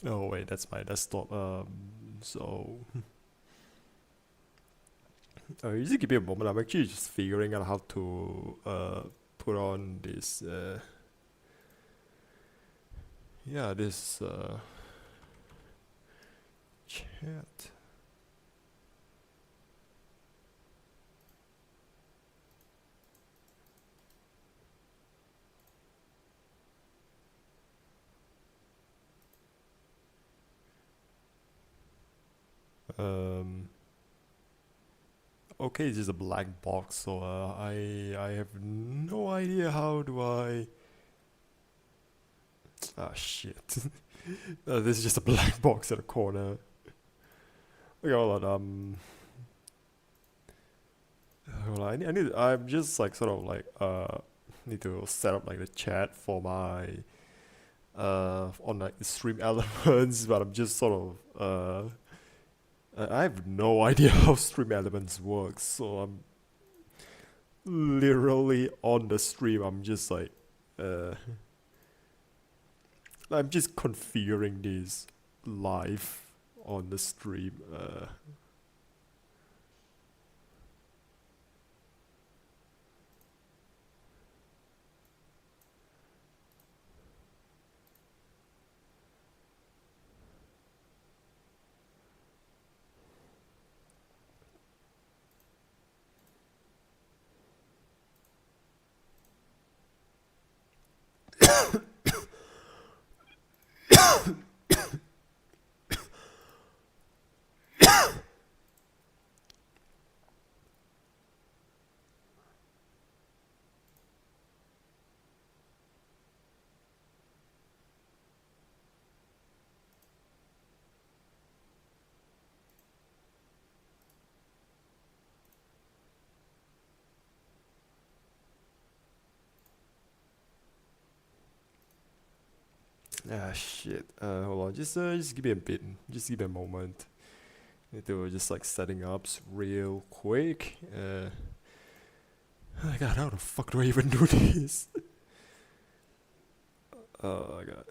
Oh wait, that's my desktop. So just give me a moment. I'm actually just figuring out how to put on this this chat. Um, okay, it's just a black box, so I have no idea how do I. Ah shit. This is just a black box at the corner. Okay, hold on. Hold on. I'm just like sort of like need to set up like the chat for my on like the stream elements, but I'm just sort of I have no idea how stream elements works, so I'm literally on the stream. Uh I'm just configuring this live on the stream. Shit. Hold on. Just give me a bit. Just give me a moment. Need to just like setting up real quick. Oh God, how the fuck do I even do this? Oh my God.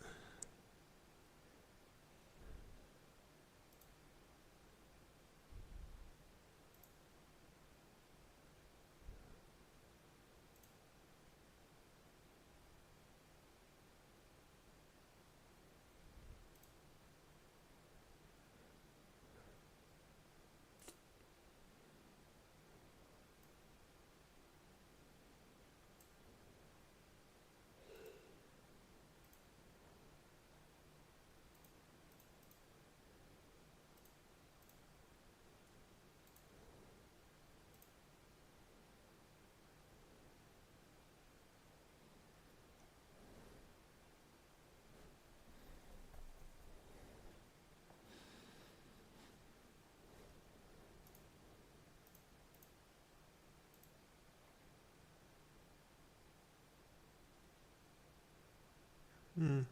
Hmm.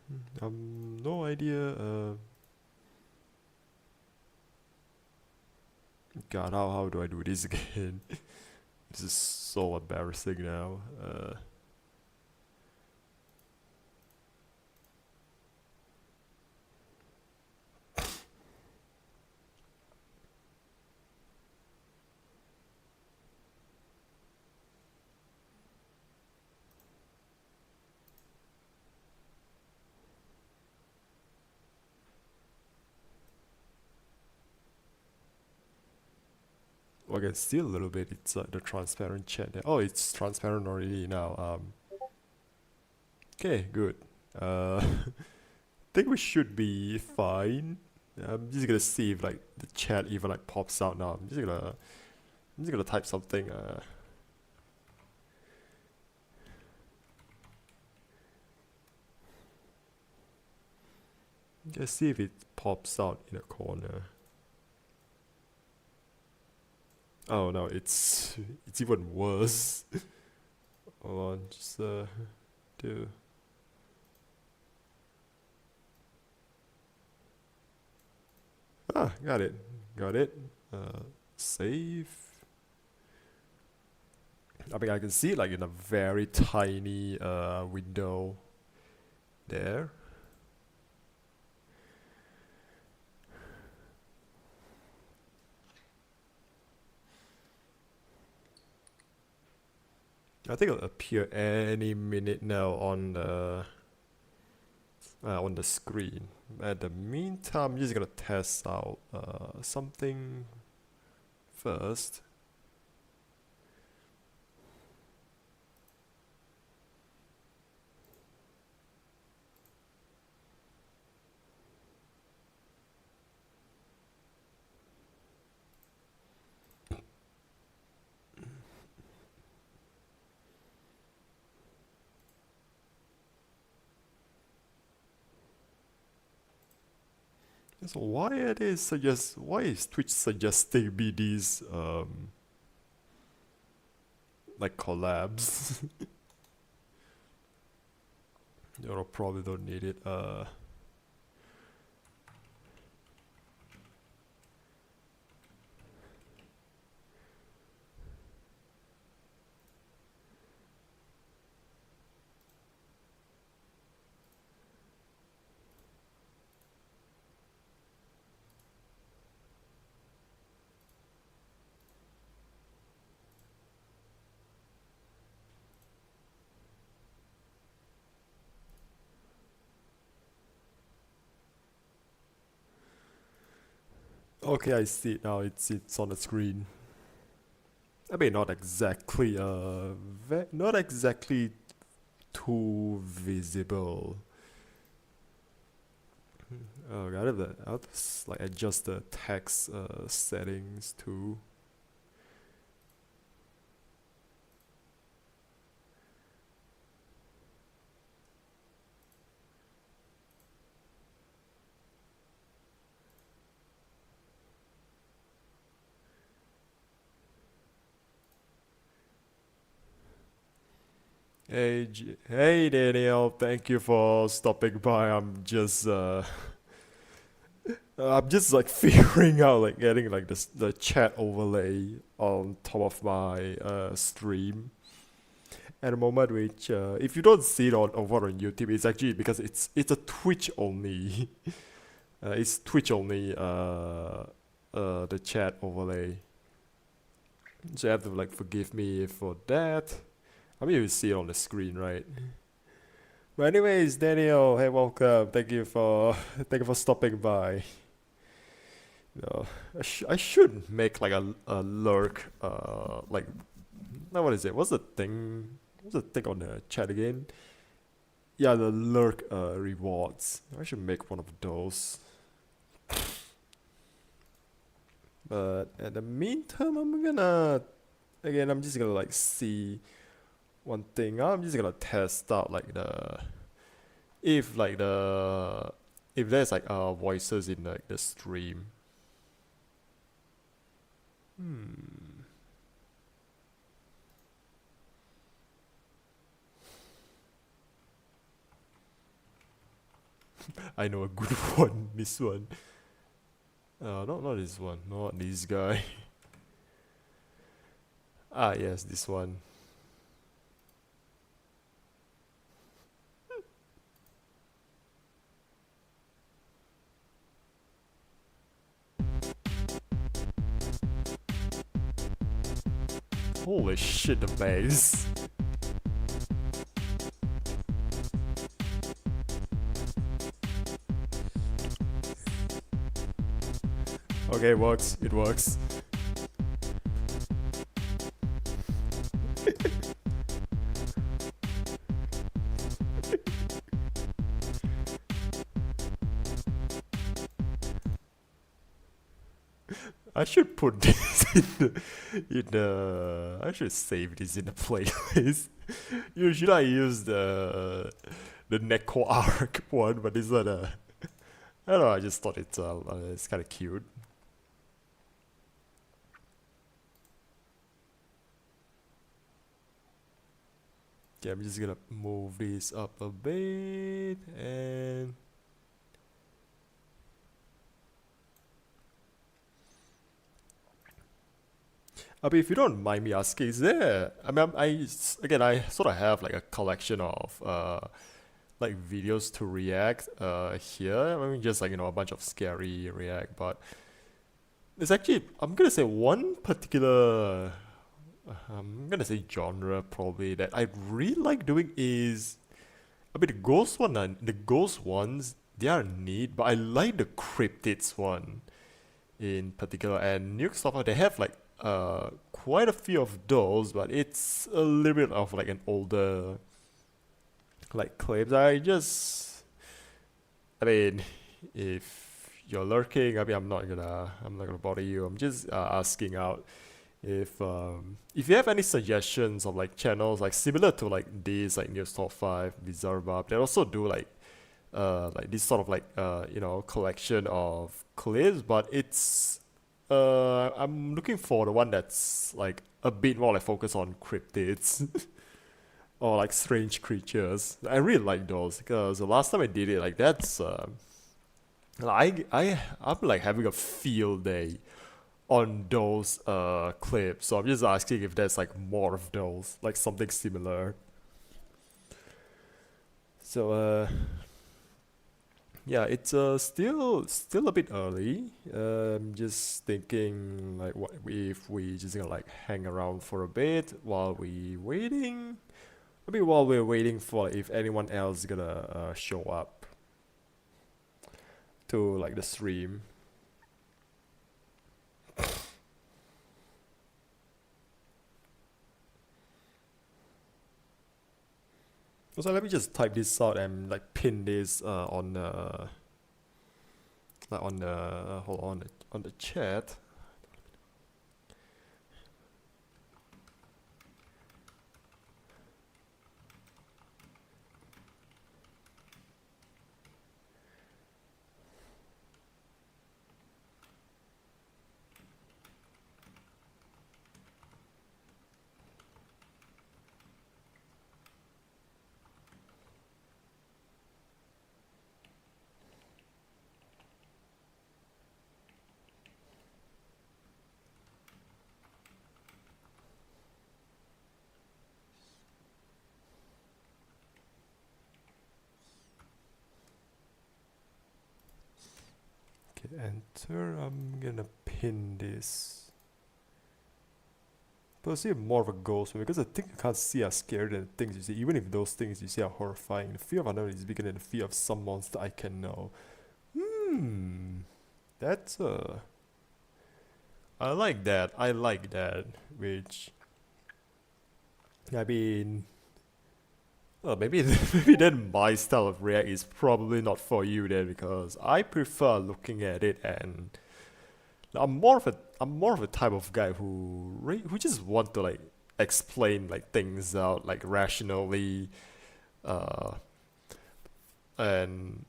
No idea. God, how do I do this again? This is so embarrassing now. Well, I can see a little bit. It's the transparent chat there. Oh, it's transparent already now. Okay, good. Think we should be fine. I'm just gonna see if like the chat even like pops out now. I'm just gonna type something. Just see if it pops out in a corner. Oh no, it's even worse. Hold on, just do. Ah, got it, got it. Save. I mean, I can see it like in a very tiny window there. I think it'll appear any minute now on the screen. At the meantime, I'm just gonna test out something first. So why is Twitch suggesting me these like collabs? You probably don't need it. Okay, I see it now. It's on the screen. I mean, not exactly not exactly too visible. Oh, I'll just like adjust the text settings too. Hey Daniel, thank you for stopping by. I'm just like figuring out like getting like the chat overlay on top of my stream at the moment, which if you don't see it over on YouTube, it's actually because it's a Twitch only. It's Twitch only the chat overlay. So you have to like forgive me for that. I mean, you see it on the screen, right? But anyways, Daniel, hey, welcome. Thank you for stopping by. I should make like a lurk. Like, now what is it? What's the thing? What's the thing on the chat again? Yeah, the lurk rewards. I should make one of those. But at the meantime, I'm just gonna like see one thing. I'm just gonna test out like if there's like voices in like the stream. I know a good one. This one. Not this one. Not this guy. Ah, yes, this one. Holy shit, the bass. Okay, it works. It works. I should put this I should save this in the playlist. Usually I use the Neko Arc one, but this one I don't know, I just thought it's kind of cute. Okay, I'm just gonna move this up a bit and I mean, if you don't mind me asking, is there? I mean, I sort of have like a collection of like videos to react here. I mean, just like a bunch of scary react, but there's actually I'm gonna say one particular I'm gonna say genre probably that I really like doing is I mean the ghost ones they are neat, but I like the cryptids one in particular. And Nuke Software they have like quite a few of those, but it's a little bit of like an older like clips. I mean, if you're lurking, I mean, I'm not gonna bother you. I'm just asking out if you have any suggestions of like channels like similar to like this like News Top 5, Bizarre. They also do like this sort of like collection of clips, but it's I'm looking for the one that's like a bit more like focused on cryptids or like strange creatures. I really like those because the last time I did it, like that's I'm like having a field day on those clips. So I'm just asking if there's like more of those, like something similar. So yeah, it's still a bit early. Just thinking like what if we just gonna like hang around for a bit while we waiting. Maybe while we're waiting for like, if anyone else gonna show up to like the stream. So let me just type this out and like pin this on like on the hold on the chat. Okay, enter. I'm gonna pin this. But I see more of a ghost one because the things you can't see are scarier than the things you see. Even if those things you see are horrifying, the fear of unknown is bigger than the fear of some monster I can know. That's I like that. I like that. Which I mean, well, maybe maybe then my style of react is probably not for you then because I prefer looking at it and I'm more of a type of guy who just want to like explain like things out like rationally, uh, and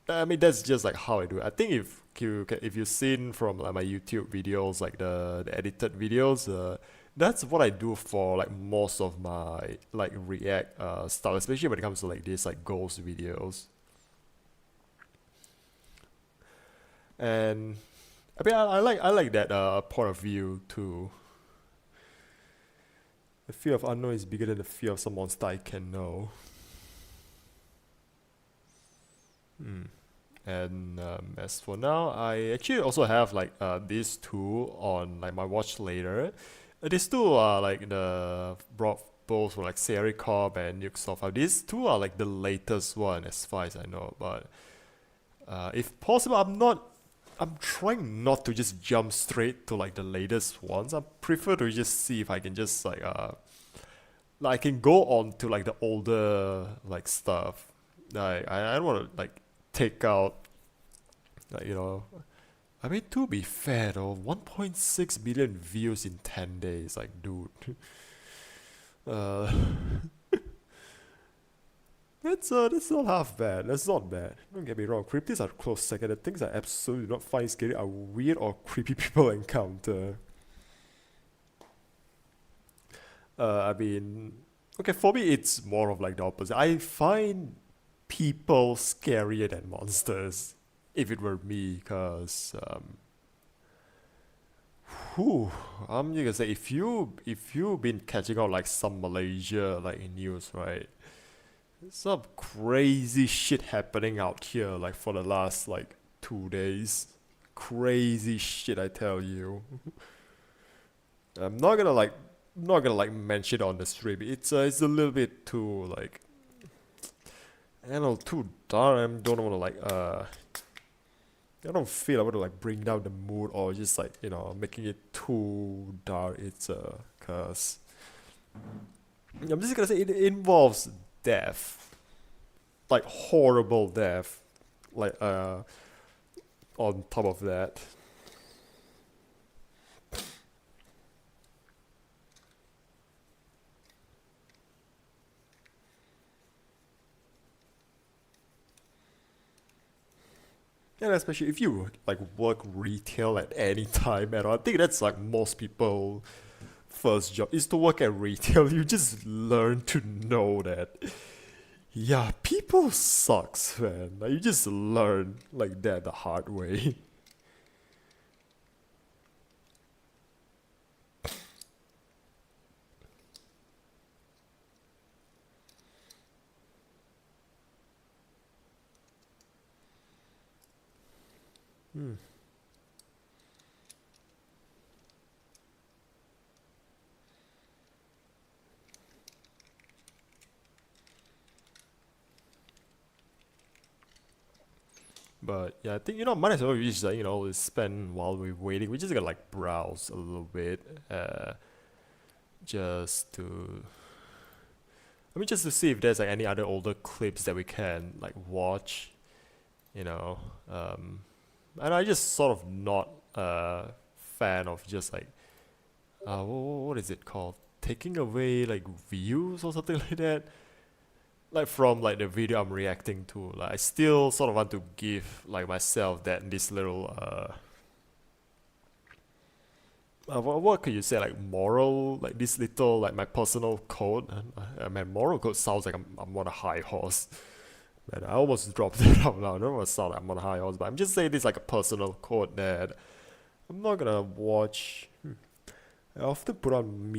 I mean that's just like how I do it. I think if you've seen from like my YouTube videos like the edited videos, that's what I do for like most of my like react style, especially when it comes to like this like ghost videos. And I mean I like that point of view too. The fear of unknown is bigger than the fear of some monster I can know. Hmm. And as for now, I actually also have like these two on like my watch later. These two are like the brought both from like Sericorp and Nukesoft. These two are like the latest one as far as I know. But if possible, I'm trying not to just jump straight to like the latest ones. I prefer to just see if I can just like I can go on to like the older like stuff. Like I don't want to like take out like I mean to be fair though 1.6 billion views in 10 days like dude uh that's not half bad. That's not bad. Don't get me wrong, cryptids are close second. The things I absolutely do not find scary are weird or creepy people encounter. I mean, okay, for me it's more of like the opposite. I find people scarier than monsters if it were me, because whew, I'm just gonna say if you've been catching out like some Malaysia like in news, right? Some crazy shit happening out here like for the last like 2 days. Crazy shit, I tell you. I'm not gonna like not gonna like mention it on the stream. It's a little bit too like, I don't know, too dark. I don't want to like I don't feel I want to like bring down the mood or just like making it too dark. It's cause I'm just gonna say it involves death, like horrible death, like on top of that. And especially if you like work retail at any time at all, I think that's like most people first job is to work at retail. You just learn to know that yeah, people sucks, man. Like you just learn like that the hard way. Hmm. But yeah, I think might as well we just like spend while we're waiting. We just gotta like browse a little bit, just to just to see if there's like any other older clips that we can like watch, you know. And I just sort of not a fan of just like what is it called? Taking away like views or something like that. Like from like the video I'm reacting to. Like I still sort of want to give like myself that this little what could you say, like moral, like this little like my personal code. I mean, moral code sounds like I'm on a high horse. Man, I almost dropped it out loud. I don't want to sound like I'm on a high horse, but I'm just saying this like a personal code that I'm not gonna watch. I often put on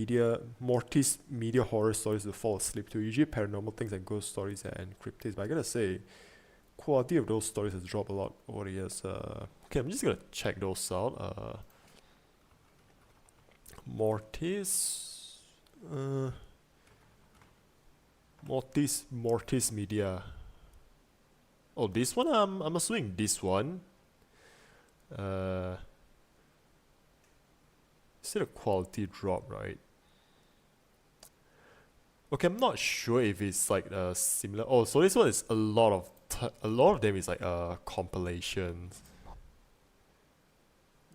Morty's media horror stories to fall asleep to. Usually paranormal things like ghost stories and cryptids. But I gotta say, quality of those stories has dropped a lot over the years. Okay, I'm just gonna check those out. Morty's, Morty's media. Oh, this one. I'm assuming this one. Is it a quality drop, right? Okay, I'm not sure if it's like similar. Oh, so this one is a lot of them is like compilations.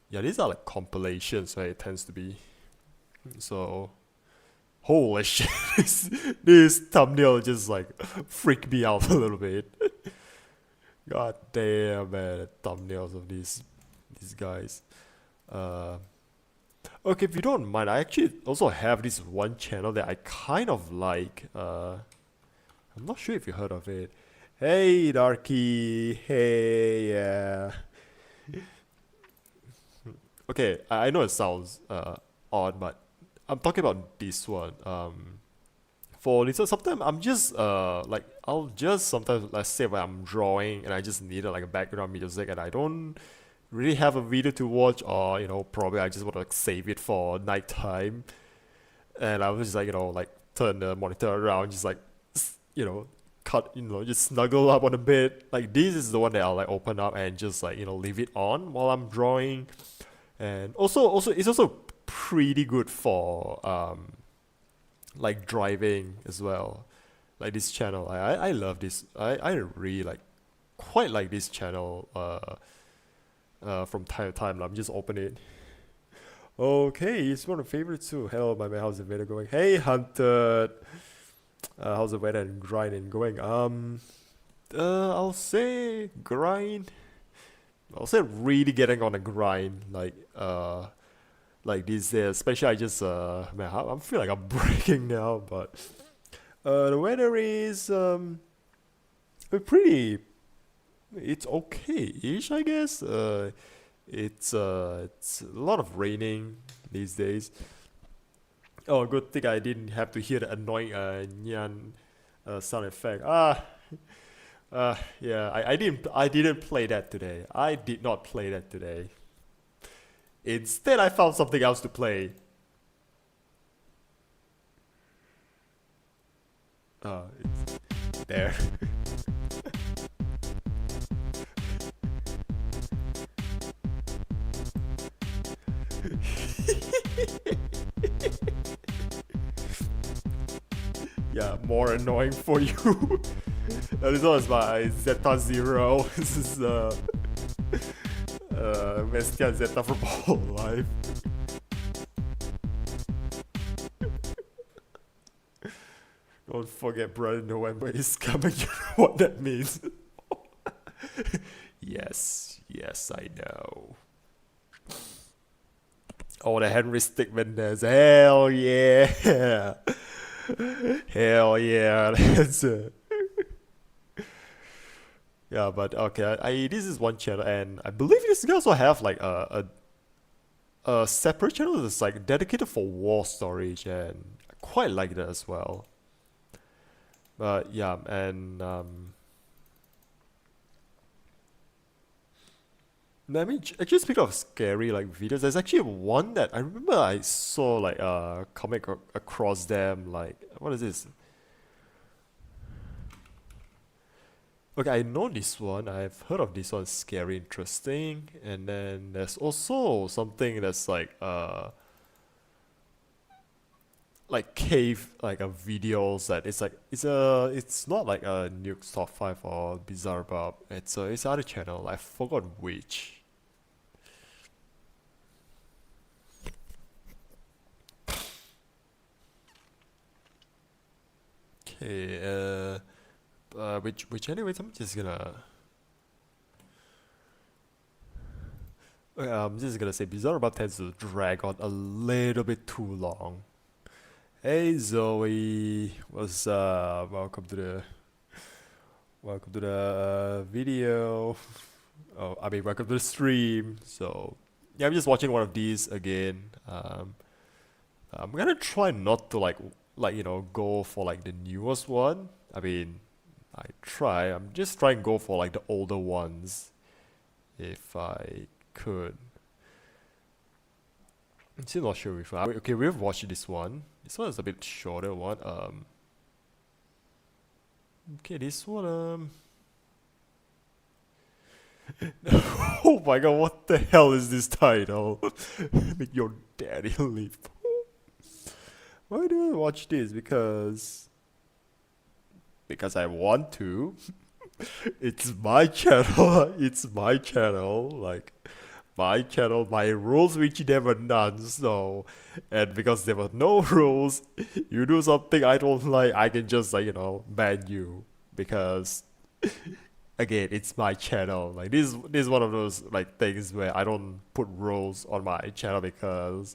Yeah, these are like compilations, right? It tends to be. So, holy shit, this thumbnail just like freaked me out a little bit. God damn, man, the thumbnails of these guys. Uh, Okay, if you don't mind, I actually also have this one channel that I kind of like. I'm not sure if you heard of it. Hey, Darky. Hey, yeah. Okay, I know it sounds odd, but I'm talking about this one. For this, sometimes I'm just like I'll just sometimes let's say when I'm drawing and I just needed like a background music and I don't really have a video to watch, or probably I just want to save it for nighttime, and I was just like like turn the monitor around, just like you know cut just snuggle up on the bed. Like this is the one that I'll like open up and just like leave it on while I'm drawing. And also it's also pretty good for like driving as well. Like this channel, I love this. I really like quite like this channel from time to time. I'm just open it. Okay, it's one of my favorites too. Hello, my man. How's the weather going? Hey, Hunter. How's the weather and grinding going? I'll say grind. I'll say really getting on a grind. Like these days. Especially I just man, I feel like I'm breaking now. But the weather is pretty. It's okay-ish, I guess. It's a lot of raining these days. Oh, good thing I didn't have to hear the annoying nyan sound effect. Yeah, I didn't play that today. I did not play that today. Instead, I found something else to play. It's there. Yeah, more annoying for you. This one is my Zeta Zero. This is Mestia Zeta from Whole Life. Don't forget Brother November is coming. You know what that means? Yes, I know. Oh, the Henry Stickmin there's hell yeah. Hell yeah. That's yeah, but okay, this is one channel, and I believe this guy also have like a separate channel that's like dedicated for war storage, and I quite like that as well. But yeah, and I mean, actually speaking of scary like videos, there's actually one that I remember I saw like comic across them. Like, what is this? Okay, I know this one. I've heard of this one. Scary, interesting. And then there's also something that's like cave like a videos that it's like it's not like a Nuke's Top 5 or Bizarre Bob. It's other channel. I forgot which. Okay, which anyways, I'm just gonna say Bizarre Bob tends to drag on a little bit too long. Hey Zoe, what's up? Welcome to the video. Oh, I mean, welcome to the stream. So yeah, I'm just watching one of these again. I'm gonna try not to like go for like the newest one. I mean, I'm just trying to go for like the older ones, if I could. I'm still not sure if okay, we've watched this one. This one is a bit shorter one. Okay, this one oh my god, what the hell is this title? Make your daddy leave. Why do I watch this? Because I want to. It's my channel. It's my channel. Like my channel, my rules which there were none. So, and because there were no rules, you do something I don't like, I can just like ban you because again, it's my channel. Like this is one of those like things where I don't put rules on my channel because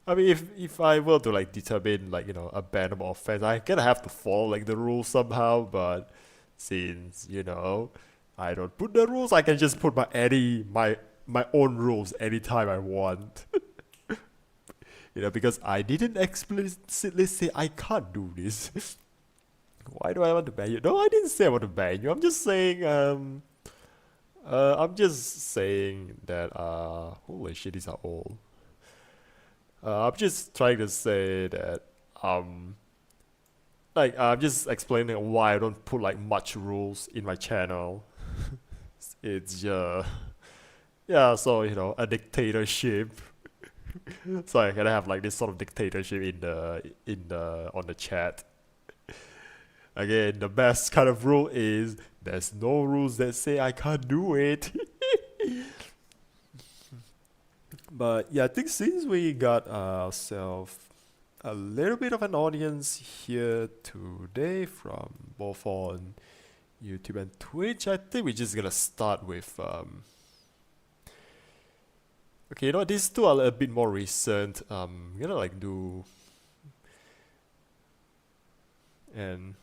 I mean if I were to like determine like a bannable offense, I kind of have to follow like the rules somehow. But since I don't put the rules, I can just put my own rules anytime I want. Because I didn't explicitly say I can't do this. Why do I want to ban you? No, I didn't say I want to ban you. I'm just saying that holy shit, these are old. I'm just trying to say that like I'm just explaining why I don't put like much rules in my channel. It's yeah, so a dictatorship. So I can have like this sort of dictatorship in the on the chat. Again, the best kind of rule is there's no rules that say I can't do it. But yeah, I think since we got ourselves a little bit of an audience here today from both on YouTube and Twitch, I think we're just gonna start with okay, these two are a bit more recent. I'm gonna like do and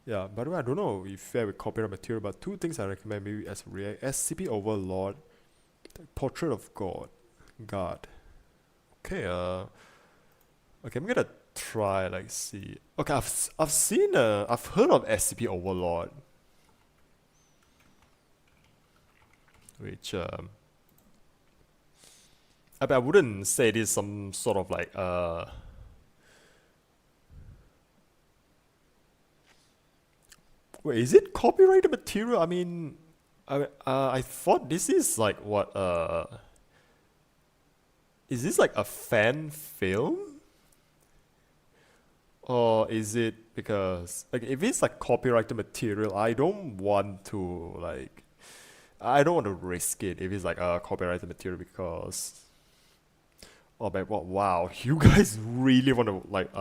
yeah, by the way, I don't know if fair with copyright material, but two things I recommend maybe as React SCP Overlord, Portrait of God. Okay, okay, I'm gonna try like see. Okay, I've heard of SCP Overlord, which I wouldn't say this is some sort of like Wait, is it copyrighted material? I mean, I thought this is like what is this like a fan film? Or is it because like if it's like copyrighted material, I don't want to risk it if it's like a copyrighted material because oh man, wow, you guys really want like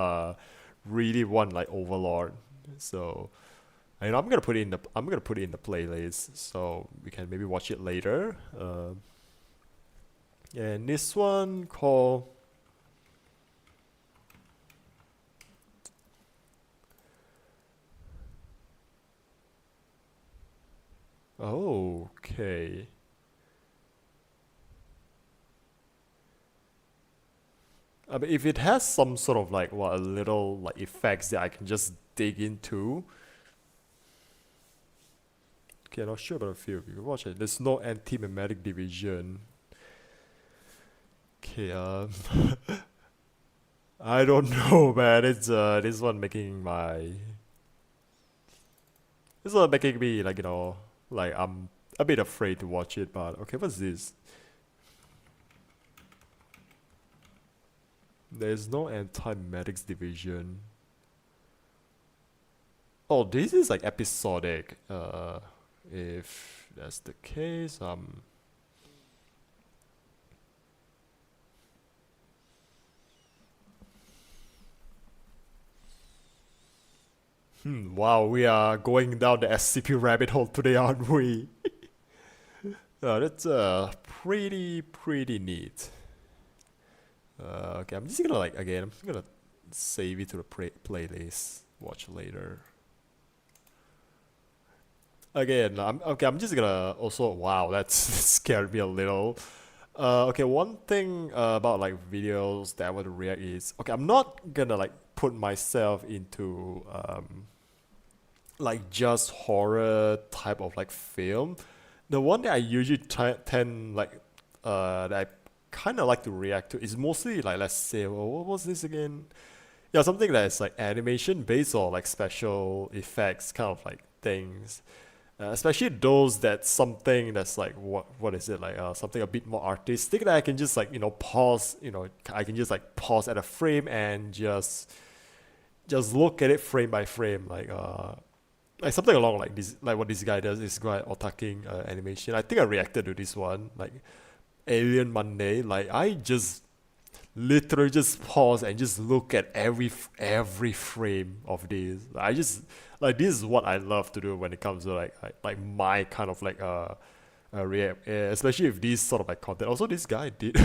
Overlord. So I'm gonna put it in the playlist so we can maybe watch it later. And this one called oh, okay. I mean, if it has some sort of like what a little like effects that I can just dig into. Okay, I'm not sure about a few. You can watch it. There's no anti-memetic division. Okay, I don't know, man. It's this one making me like like I'm a bit afraid to watch it. But okay, what's this? There's no anti-medics division. Oh, this is like episodic. If that's the case, wow, we are going down the SCP rabbit hole today, aren't we? That's pretty neat. Okay, I'm just gonna like again. I'm just gonna save it to the playlist. Watch later. Again, I'm just gonna also. Wow, that's scared me a little. Okay, one thing about like videos that I want to react is okay. I'm not gonna like put myself into like just horror type of like film. The one that I usually tend like that I kind of like to react to is mostly like let's say what was this again? Yeah, something that's like animation based or like special effects kind of like things. Especially those that something that's like what is it like something a bit more artistic that I can just like pause I can just like pause at a frame and just look at it frame by frame like something along like this like what this guy does this guy otaking animation. I think I reacted to this one like Alien Monday. Like I just literally just pause and just look at every frame of this. I just like this is what I love to do when it comes to like my kind of like react, especially if these sort of like content. Also, this guy did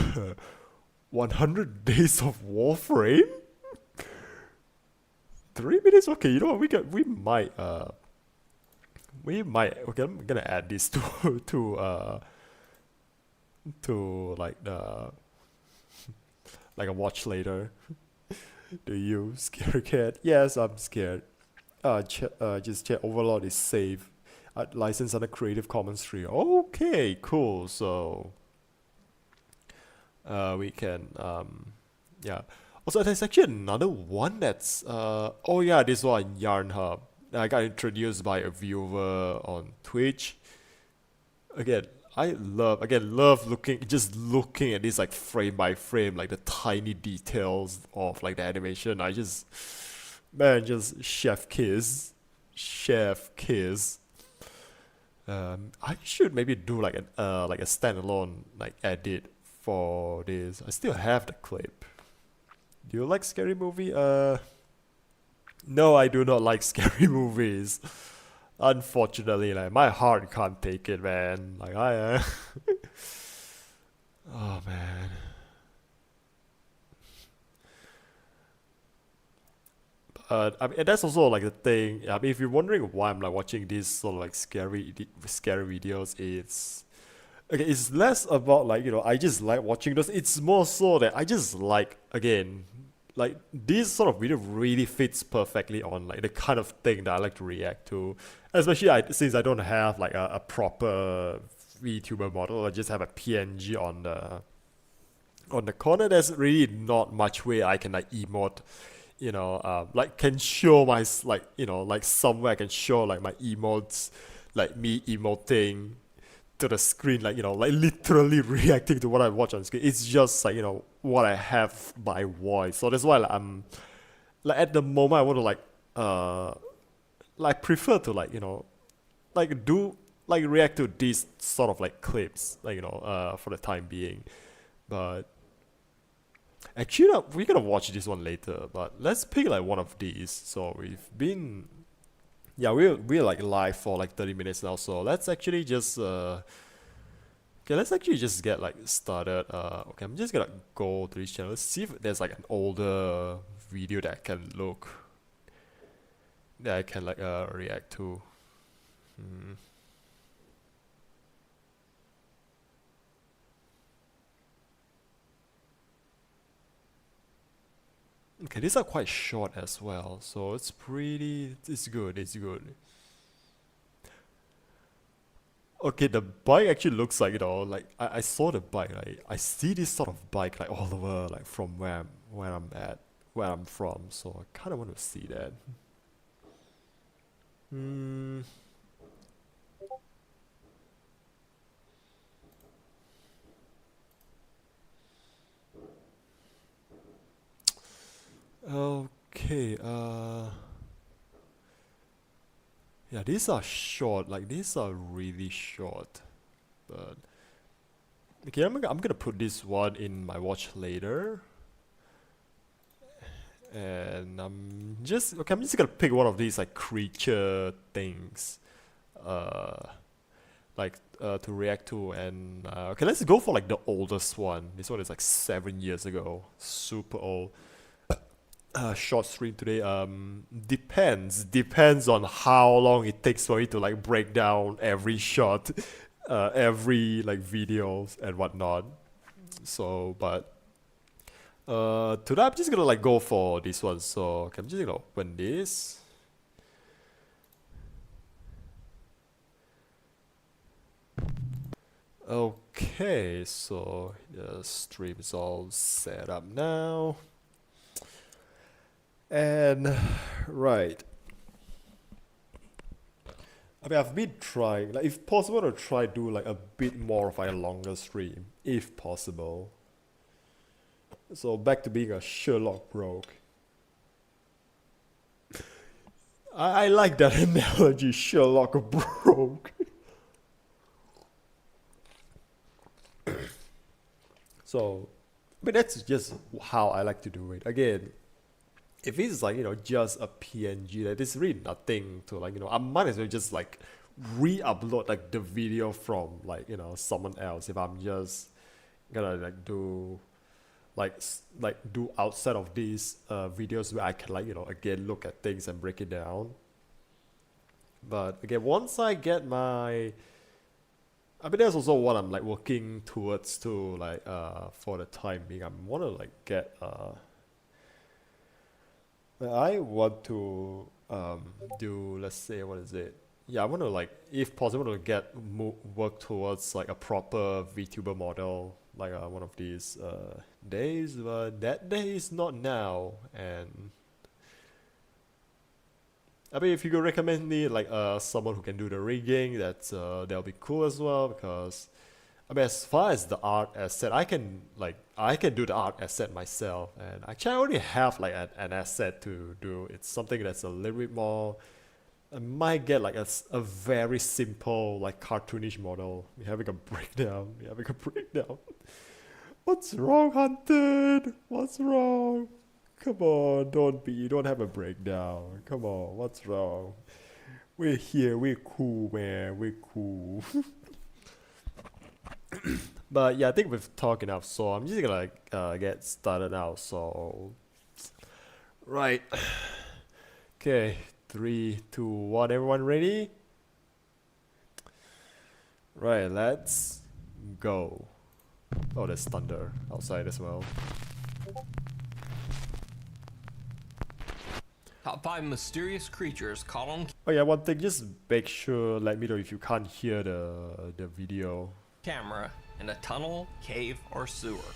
100 days of Warframe. 3 minutes. Okay, you know what? We might. Okay, I'm gonna add this to to like the like a watch later. Do you scare cat? Yes, I'm scared. Just check. Overlord is safe. Licensed under Creative Commons 3. Okay, cool. So, we can yeah. Also, there's actually another one that's oh yeah, this one Yarn Hub. I got introduced by a viewer on Twitch. Again, love looking at this like frame by frame, like the tiny details of like the animation. I just man, just chef kiss. I should maybe do like a standalone like edit for this. I still have the clip. Do you like scary movie? No, I do not like scary movies. Unfortunately, like my heart can't take it, man. Like oh man. I mean, and that's also like the thing. I mean, if you're wondering why I'm like watching these sort of like scary videos, it's okay. It's less about like I just like watching those. It's more so that I just like again, like this sort of video really fits perfectly on like the kind of thing that I like to react to. Especially since I don't have like a proper VTuber model, I just have a PNG on the corner. There's really not much way I can like you know, like can show my like, you know, like somewhere I can show like my emotes, like me emoting to the screen, like, you know, like literally reacting to what I watch on screen. It's just like, you know, what I have by voice. So that's why like, I'm like at the moment I want to like prefer to like, you know, like do like react to these sort of like clips, like, you know, for the time being. But actually, we're gonna watch this one later. But let's pick like one of these. So we've been, yeah, we're like live for like 30 minutes now. So let's actually just okay, let's actually just get like started. Okay, I'm just gonna go to this channel, see if there's like an older video that I can look, that I can like react to. Okay, these are quite short as well, so it's good, it's good. Okay, the bike actually looks like, you know, like I saw the bike, like I see this sort of bike like all over, like from where I'm at, where I'm from, so I kind of want to see that. Hmm. Okay, yeah, these are short, like these are really short, but okay, I'm gonna put this one in my watch later. And I'm just gonna pick one of these like creature things, uh, to react to. And okay, let's go for like the oldest one. This one is like 7 years ago, super old. Short stream today. Depends on how long it takes for you to like break down every shot, every like videos and whatnot. So, but today I'm just gonna like go for this one. So okay, I'm just gonna open this. Okay, so the stream is all set up now. And right. I mean, I've been trying, like, if possible, to try do like a bit more of like a longer stream, if possible. So back to being a Sherlock broke. I like that analogy, Sherlock broke. So, I mean, that's just how I like to do it. Again, if it's like, you know, just a PNG, like there's really nothing to like, you know, I might as well just like re-upload like the video from like, you know, someone else if I'm just gonna like do like do outside of these videos where I can like, you know, again look at things and break it down. But again, once I get my, I mean, that's also what I'm like working towards to like for the time being. I want to like get I want to do, let's say, what is it? Yeah, I want to like, if possible, to get work towards like a proper VTuber model, like one of these days. But that day is not now, and I mean, if you could recommend me like someone who can do the rigging, that's that'll be cool as well. Because I mean, as far as the art asset, I can do the art asset myself, and actually I already have like an asset to do. It's something that's a little bit more. I might get like a very simple like cartoonish model. We're having a breakdown. We're having a breakdown. What's wrong, Hunted? What's wrong? Come on, you don't have a breakdown. Come on, what's wrong? We're here, we're cool, man, we're cool. But yeah, I think we've talked enough, so I'm just gonna like get started now. So, right. Okay, 3, 2, 1. Everyone ready? Right, let's go. Oh, there's thunder outside as well. Top 5 mysterious creatures caught on Oh yeah, one thing, just make sure, let me know if you can't hear the video. camera in a tunnel, cave, or sewer.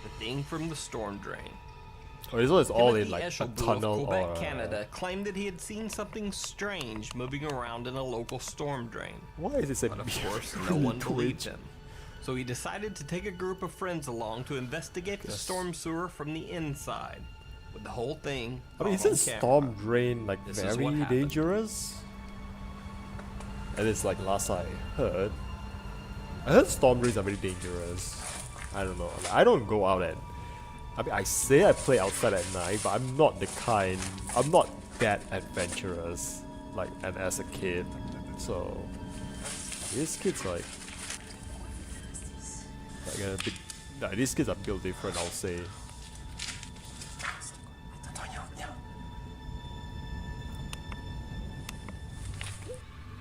The thing from the storm drain. Oh, this one is all in Timothy like a Eshelbu of tunnel Quebec, or Canada, claimed that he had seen something strange moving around in a local storm drain. Why is this a But of course, no one believed him. So he decided to take a group of friends along to investigate the storm sewer from the inside, with the whole thing I mean, caught isn't on storm camera. drain like This is what very happened. dangerous? And it's like last I heard storm drains are very dangerous. I don't know. I don't go out at. I mean, I say I play outside at night, but I'm not the kind. I'm not that adventurous, like, and as a kid. So these kids like a bit. Nah, these kids are built different, I'll say.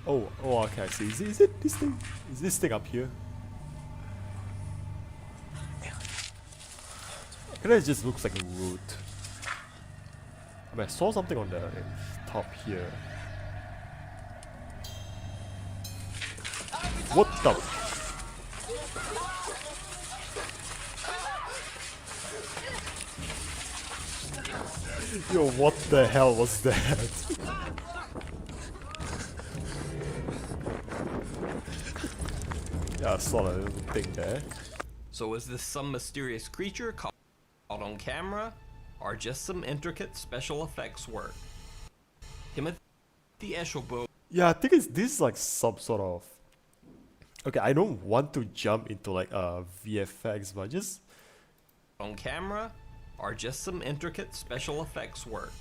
Oh, okay, I see. Is it this thing? Is this thing up here? It just looks like a root. I mean, I saw something on the top here. What the? Yo, what the hell was that? Yeah, I saw that little thing there. So is this some mysterious creature caught on camera, or just some intricate special effects work? Timothy Eshelbu Yeah, I think this is like some sort of. Okay, I don't want to jump into like VFX, but just on camera, or just some intricate special effects work?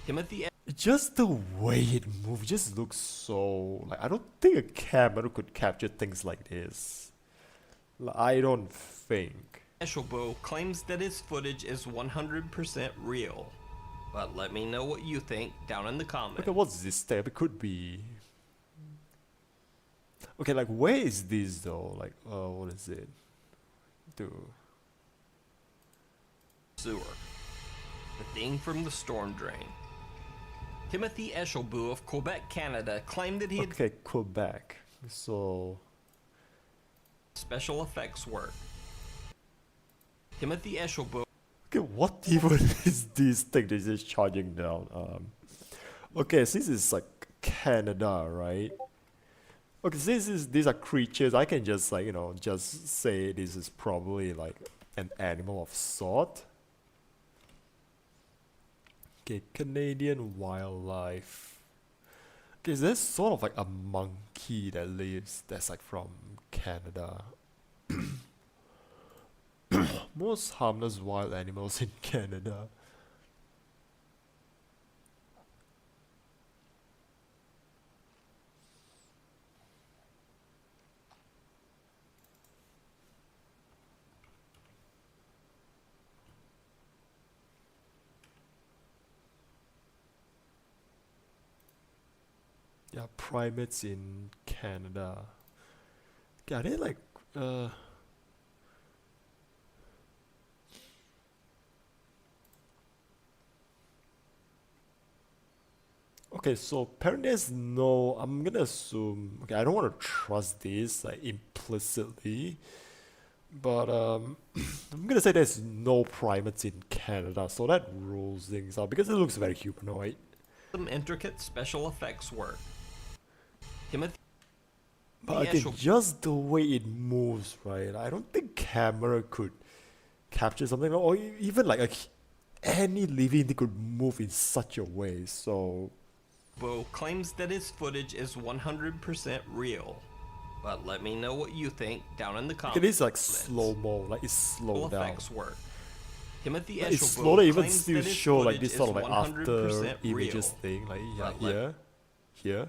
Timothy just the way it moves just looks so like I don't think a camera could capture things like this. I don't think. Eshelbu claims that his footage is 100% real. But let me know what you think down in the comments. Okay, what's this step? It could be. Okay, like where is this though? Like, what is it? Sewer. The thing from the storm drain. Timothy Eshelbu of Quebec, Canada, claimed that he had Okay, Quebec. So. special effects work. Timothy Eshelbu Okay, what even is this thing that is charging down? Okay, since it's like Canada, right? Okay, since these are creatures, I can just like, just say this is probably like an animal of sort. Okay, Canadian wildlife. Okay, there's sort of like a monkey that lives that's like from Canada. Most harmless wild animals in Canada. Yeah, primates in Canada. Okay, are they like okay, so apparently there's no. I'm gonna assume. Okay, I don't want to trust this like implicitly, but I'm gonna say there's no primates in Canada, so that rules things out because it looks very humanoid. some intricate special effects work. Timothy But again, just the way it moves, right? I don't think camera could capture something, or even like any living thing could move in such a way. So. Bo claims that his footage is 100% real. But let me know what you think down in the comments. It is like slow-mo, like it's slowed down. Effects work. Timothy Like it's Eshelbu slow to even claims still that his show like footage this is sort of like 100% after images real. thing, like yeah, But let- here.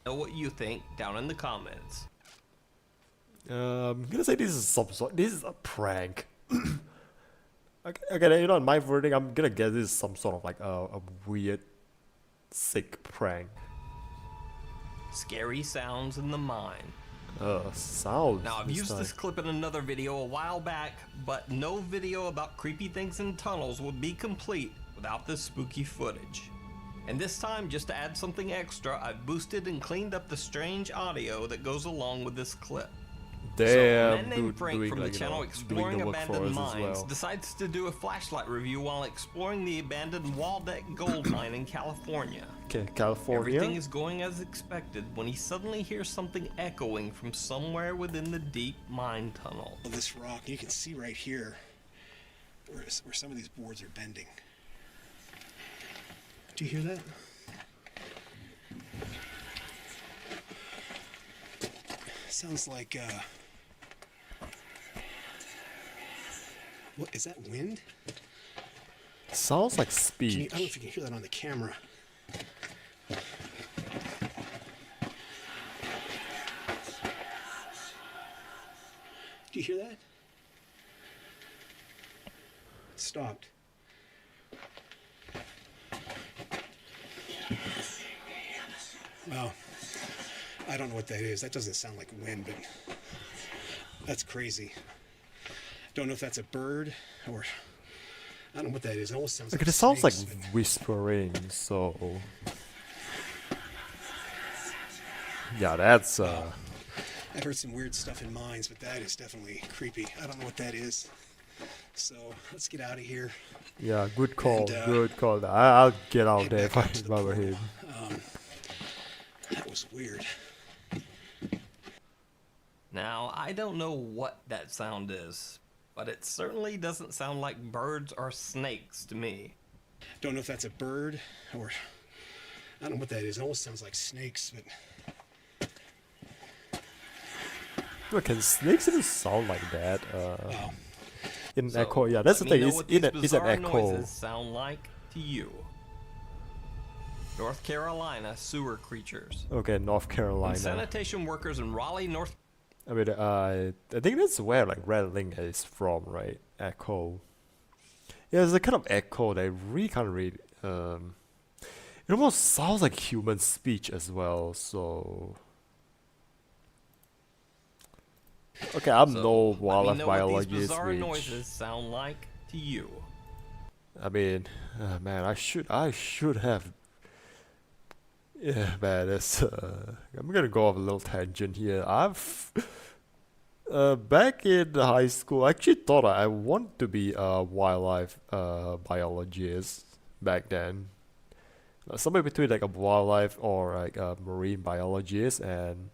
Know what you think down in the comments. I'm gonna say this is some sort. This is a prank. Okay, my verdict. I'm gonna guess this is some sort of like a weird, sick prank. Scary sounds in the mind. Sounds. Now, I've used this clip in another video a while back, but no video about creepy things in tunnels would be complete without this spooky footage. And this time, just to add something extra, I've boosted and cleaned up the strange audio that goes along with this clip. So, a damn man named dude Frank doing from like the channel doing Exploring the work for Abandoned us as Mines well. decides to do a flashlight review while exploring the abandoned Waldeck gold mine in California. Okay, California. Everything is going as expected when he suddenly hears something echoing from somewhere within the deep mine tunnel. This rock, you can see right here where some of these boards are bending. Do you hear that? Sounds like, what, is that wind? Sounds like I don't speech. know if you can hear that on the camera. Do you hear that? It stopped. Well, I don't know what that is. That doesn't sound like wind, but that's crazy. Don't know if that's a bird or I don't know what that is. It almost sounds Okay, like it sounds like snakes, but whispering. So yeah, that's I've heard some weird stuff in mines, but that is definitely creepy. I don't know what that is. So let's get out of here. yeah, good call, And, good call. I'll get out head there back if up I to the were him. portal. That was weird. Now, I don't know what that sound is, but it certainly doesn't sound like birds or snakes to me. Don't know if that's a bird or I don't know what that is. It almost sounds like snakes, but Look, can snakes even sound like that? wow. In So, echo, yeah, that's the let me thing. know It's what in these it's an bizarre echo. noises sound like to you. North Carolina sewer creatures. Okay, North When Carolina. sanitation workers in Raleigh, North I mean, I think that's where like rattling is from, right? Echo. Yeah, it's a kind of echo that I really can't read. It almost sounds like human speech as well. So, okay, I'm So, no let me wildlife know what these biologist, bizarre which noises sound like to you. I mean, man, I should have. Yeah, man, it's I'm gonna go off a little tangent here. I've back in high school, I actually thought I want to be a wildlife biologist back then. Somewhere between like a wildlife or like a marine biologist, and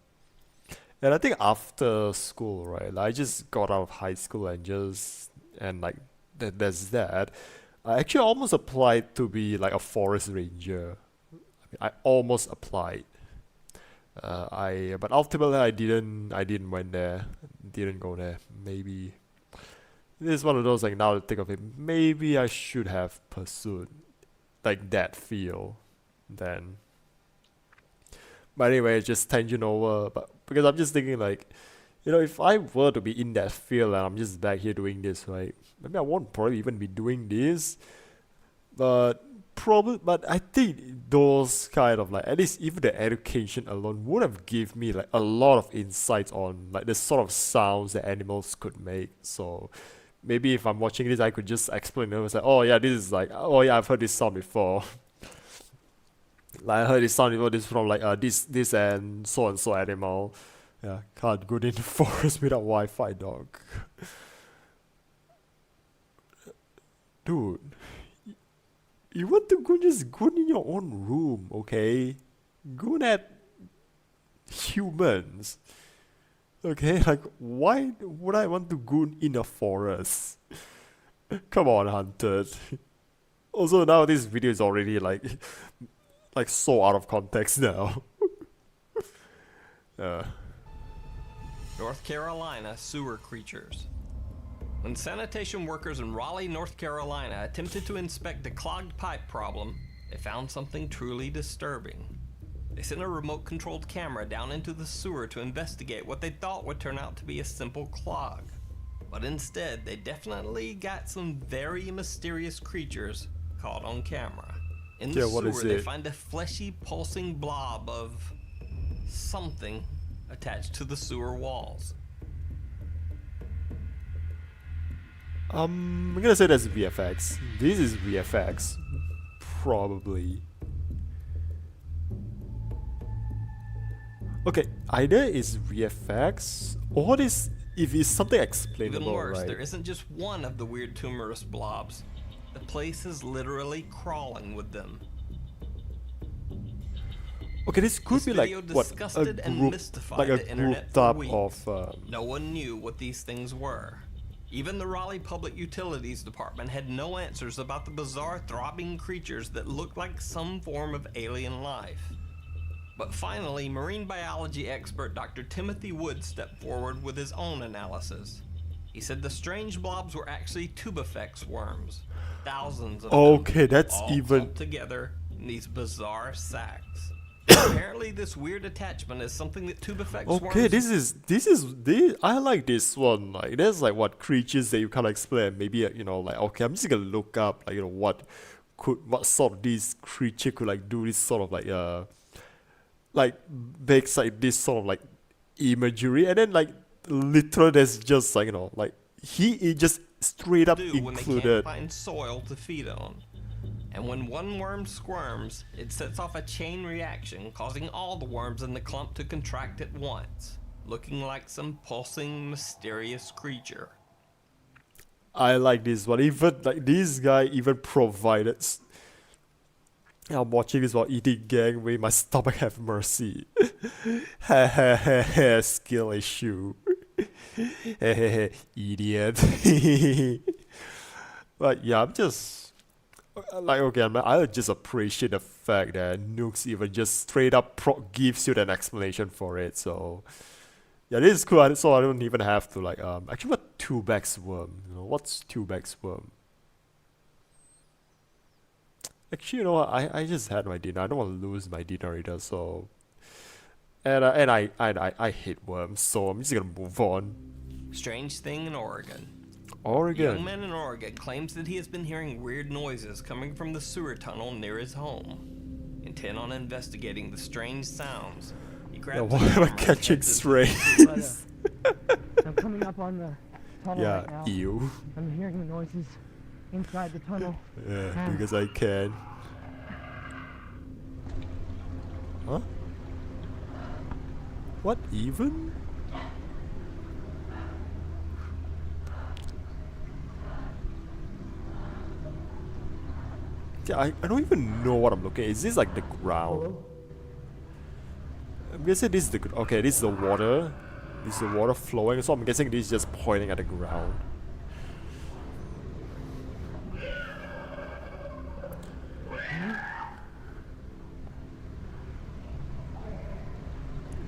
I think after school, right? I just got out of high school and like there's that. I actually almost applied to be like a forest ranger. I almost applied. But ultimately I didn't went there. Didn't go there. Maybe this is one of those like now to think of it. Maybe I should have pursued like that field then. But anyway, just tangent over. But because I'm just thinking like, if I were to be in that field and I'm just back here doing this, right? Maybe I won't probably even be doing this. But I think those kind of like at least even the education alone would have give me like a lot of insights on like the sort of sounds that animals could make. So maybe if I'm watching this, I could just explain it. It's like, oh yeah, this is like, oh yeah, I've heard this sound before. Like I heard this sound before. This is from like this and so animal. Yeah, can't go in the forest without Wi-Fi, dog. Dude. You want to go just go in your own room, okay? Go at humans. Okay, like why would I want to go in a forest? Come on, Hunted. Also now this video is already like so out of context now. North Carolina sewer creatures. When sanitation workers in Raleigh, North Carolina attempted to inspect a clogged pipe problem, they found something truly disturbing. They sent a remote-controlled camera down into the sewer to investigate what they thought would turn out to be a simple clog. But instead, they definitely got some very mysterious creatures caught on camera. In the what is sewer, they it? find a fleshy, pulsing blob of something attached to the sewer walls. I'm gonna say that's VFX. This is VFX. Probably. Okay, either it's VFX or this if it's something Even explainable, worse, right? there isn't just one of the weird tumorous blobs. The place is literally crawling with them. Okay, this could This be like video what, a disgusted and group, mystified like a the group internet for type weeks. of. No one knew what these things were. Even the Raleigh Public Utilities Department had no answers about the bizarre throbbing creatures that looked like some form of alien life. But finally, marine biology expert Dr. Timothy Wood stepped forward with his own analysis. He said the strange blobs were actually tubifex worms. Thousands of Okay, them, that's all even. clumped together in these bizarre sacs. Apparently, this weird attachment is something that tubifex Okay, worms... this. I like this one. Like, there's like what creatures that you can't explain. Maybe like okay, I'm just gonna look up like what sort of these creature could like do this sort of like makes like this sort of like imagery, and then like literally there's just like like he just straight up do when they can't included. find soil to feed on. And when one worm squirms, it sets off a chain reaction, causing all the worms in the clump to contract at once, looking like some pulsing, mysterious creature. I like this one. Even like this guy even provided. I'm watching this while eating gang. May my stomach have mercy. Skill issue. Idiot. But yeah, I'm just like okay, I just appreciate the fact that Nukes even just straight up gives you an explanation for it. So yeah, this is cool. So I don't even have to like actually what two-back worm? What's two-back worm? Actually, you know what? I just had my dinner. I don't want to lose my dinner either. So and I hate worms. So I'm just gonna move on. Strange thing in Oregon. A Oregon. young man in Oregon claims that he has been hearing weird noises coming from the sewer tunnel near his home. Intent on investigating the strange sounds, he Yeah, grabs why a am I camera and catching heads into strays? I'm coming up on the tunnel right Yeah, now. ew. I'm hearing the noises inside the tunnel. Yeah, because I can. Huh? What even? Yeah, I don't even know what I'm looking at. Is this like the ground? I'm guessing this is the okay. This is the water. This is the water flowing. So I'm guessing this is just pointing at the ground.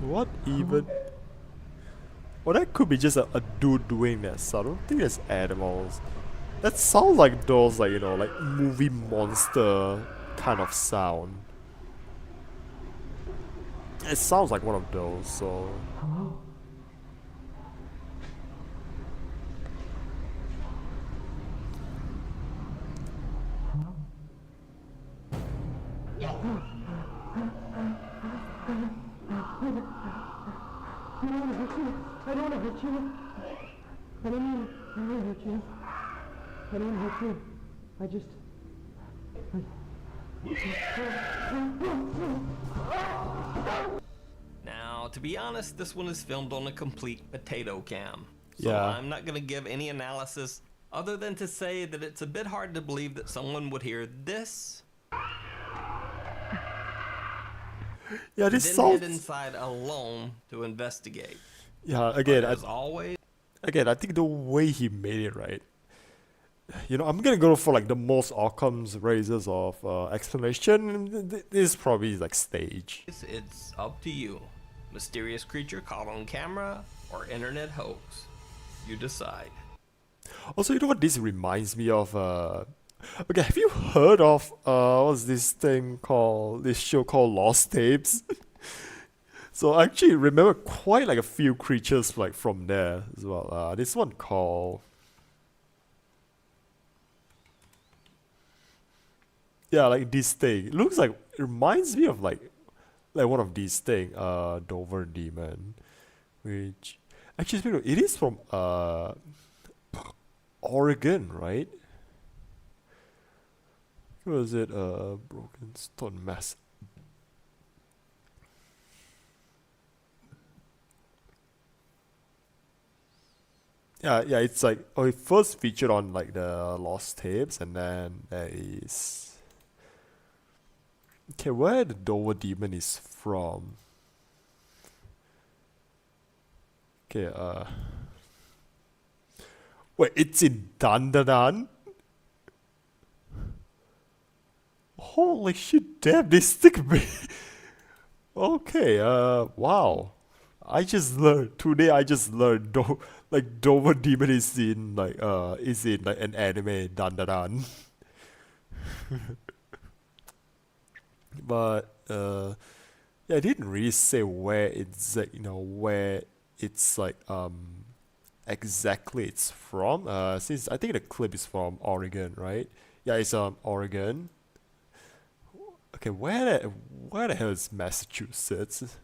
What even? Or that could be just a dude doing that. So I don't think there's animals. That sounds like those like like movie monster kind of sound. It sounds like one of those. So. I don't want to hurt you. I don't want to hurt you. I don't want to hurt you. I don't want to hurt you. I just... Now, to be honest, this one is filmed on a complete potato cam. So Yeah. I'm not going to give any analysis other than to say that it's a bit hard to believe that someone would hear this, Yeah, this then sounds. head inside alone to investigate. Yeah, again, But as always, I think the way he made it, right? I'm gonna go for like the most Occam's razors of explanation. This is probably like stage. it's up to you. Mysterious creature caught on camera or internet hoax. You decide. Also, you know what this reminds me of? Okay, have you heard of what's this thing called? This show called Lost Tapes. So I actually remember quite like a few creatures like from there as well. This one called. Yeah, like this thing. It looks like it reminds me of like one of these thing. Dover Demon, which actually speaking of, it is from Oregon, right? What was it? Broken Stone Mass. yeah, it's like, oh, it first featured on like the Lost Tapes, and then there is. Okay, where the Dover Demon is from? Okay, wait, it's in Dandadan? Holy shit, damn, this stick me. Okay, wow. Today I just learned like Dover Demon is in like an anime Dandadan. But yeah, I didn't really say where it's like exactly it's from. Since I think the clip is from Oregon, right? Yeah, it's Oregon. Okay, where the hell is Massachusetts?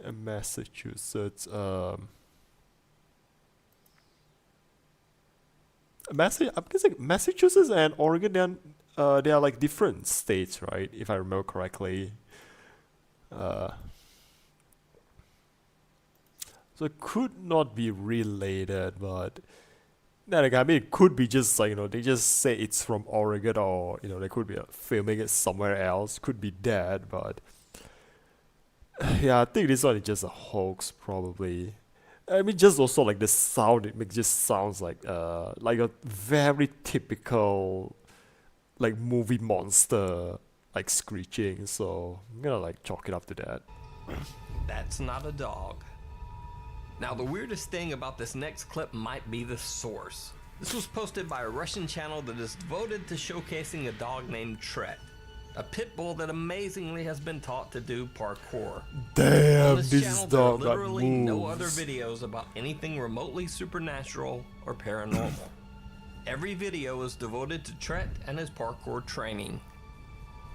Massachusetts. I'm guessing Massachusetts and Oregon. They are like different states, right? If I remember correctly. Uh, so it could not be related, but then again, I mean, it could be just like they just say it's from Oregon, or they could be filming it somewhere else. Could be that, but yeah, I think this one is just a hoax, probably. I mean, just also like the sound, just sounds like a very typical like movie monster like screeching. So I'm gonna like chalk it up to that. That's not a dog. Now, the weirdest thing about this next clip might be the source. This was posted by a Russian channel that is devoted to showcasing a dog named Tret, a pit bull that amazingly has been taught to do parkour. Damn, On this this channel, dog there are got literally no moves. other videos about anything remotely supernatural or paranormal. Every video is devoted to Tret and his parkour training,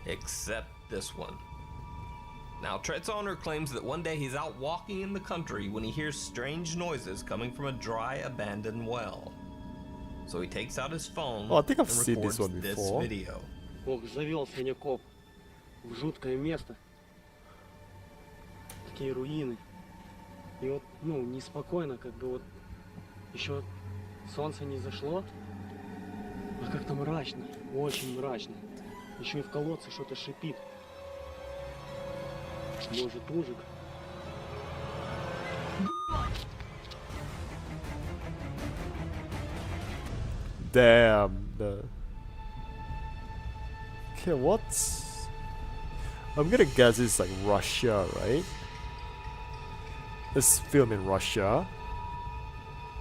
except this one. Now, Tret's owner claims that one day he's out walking in the country when he hears strange noises coming from a dry, abandoned well. So he takes out his phone Oh, I think I've and seen this records one this before. video. Ох, завел сегодня коп в жуткое место. Такие руины. И вот, неспокойно, как бы вот еще солнце не зашло, а как-то мрачно, очень мрачно. Еще и в колодце что-то шипит. Может, ужик. Damn. Okay, I'm gonna guess it's like Russia, right? It's filmed in Russia.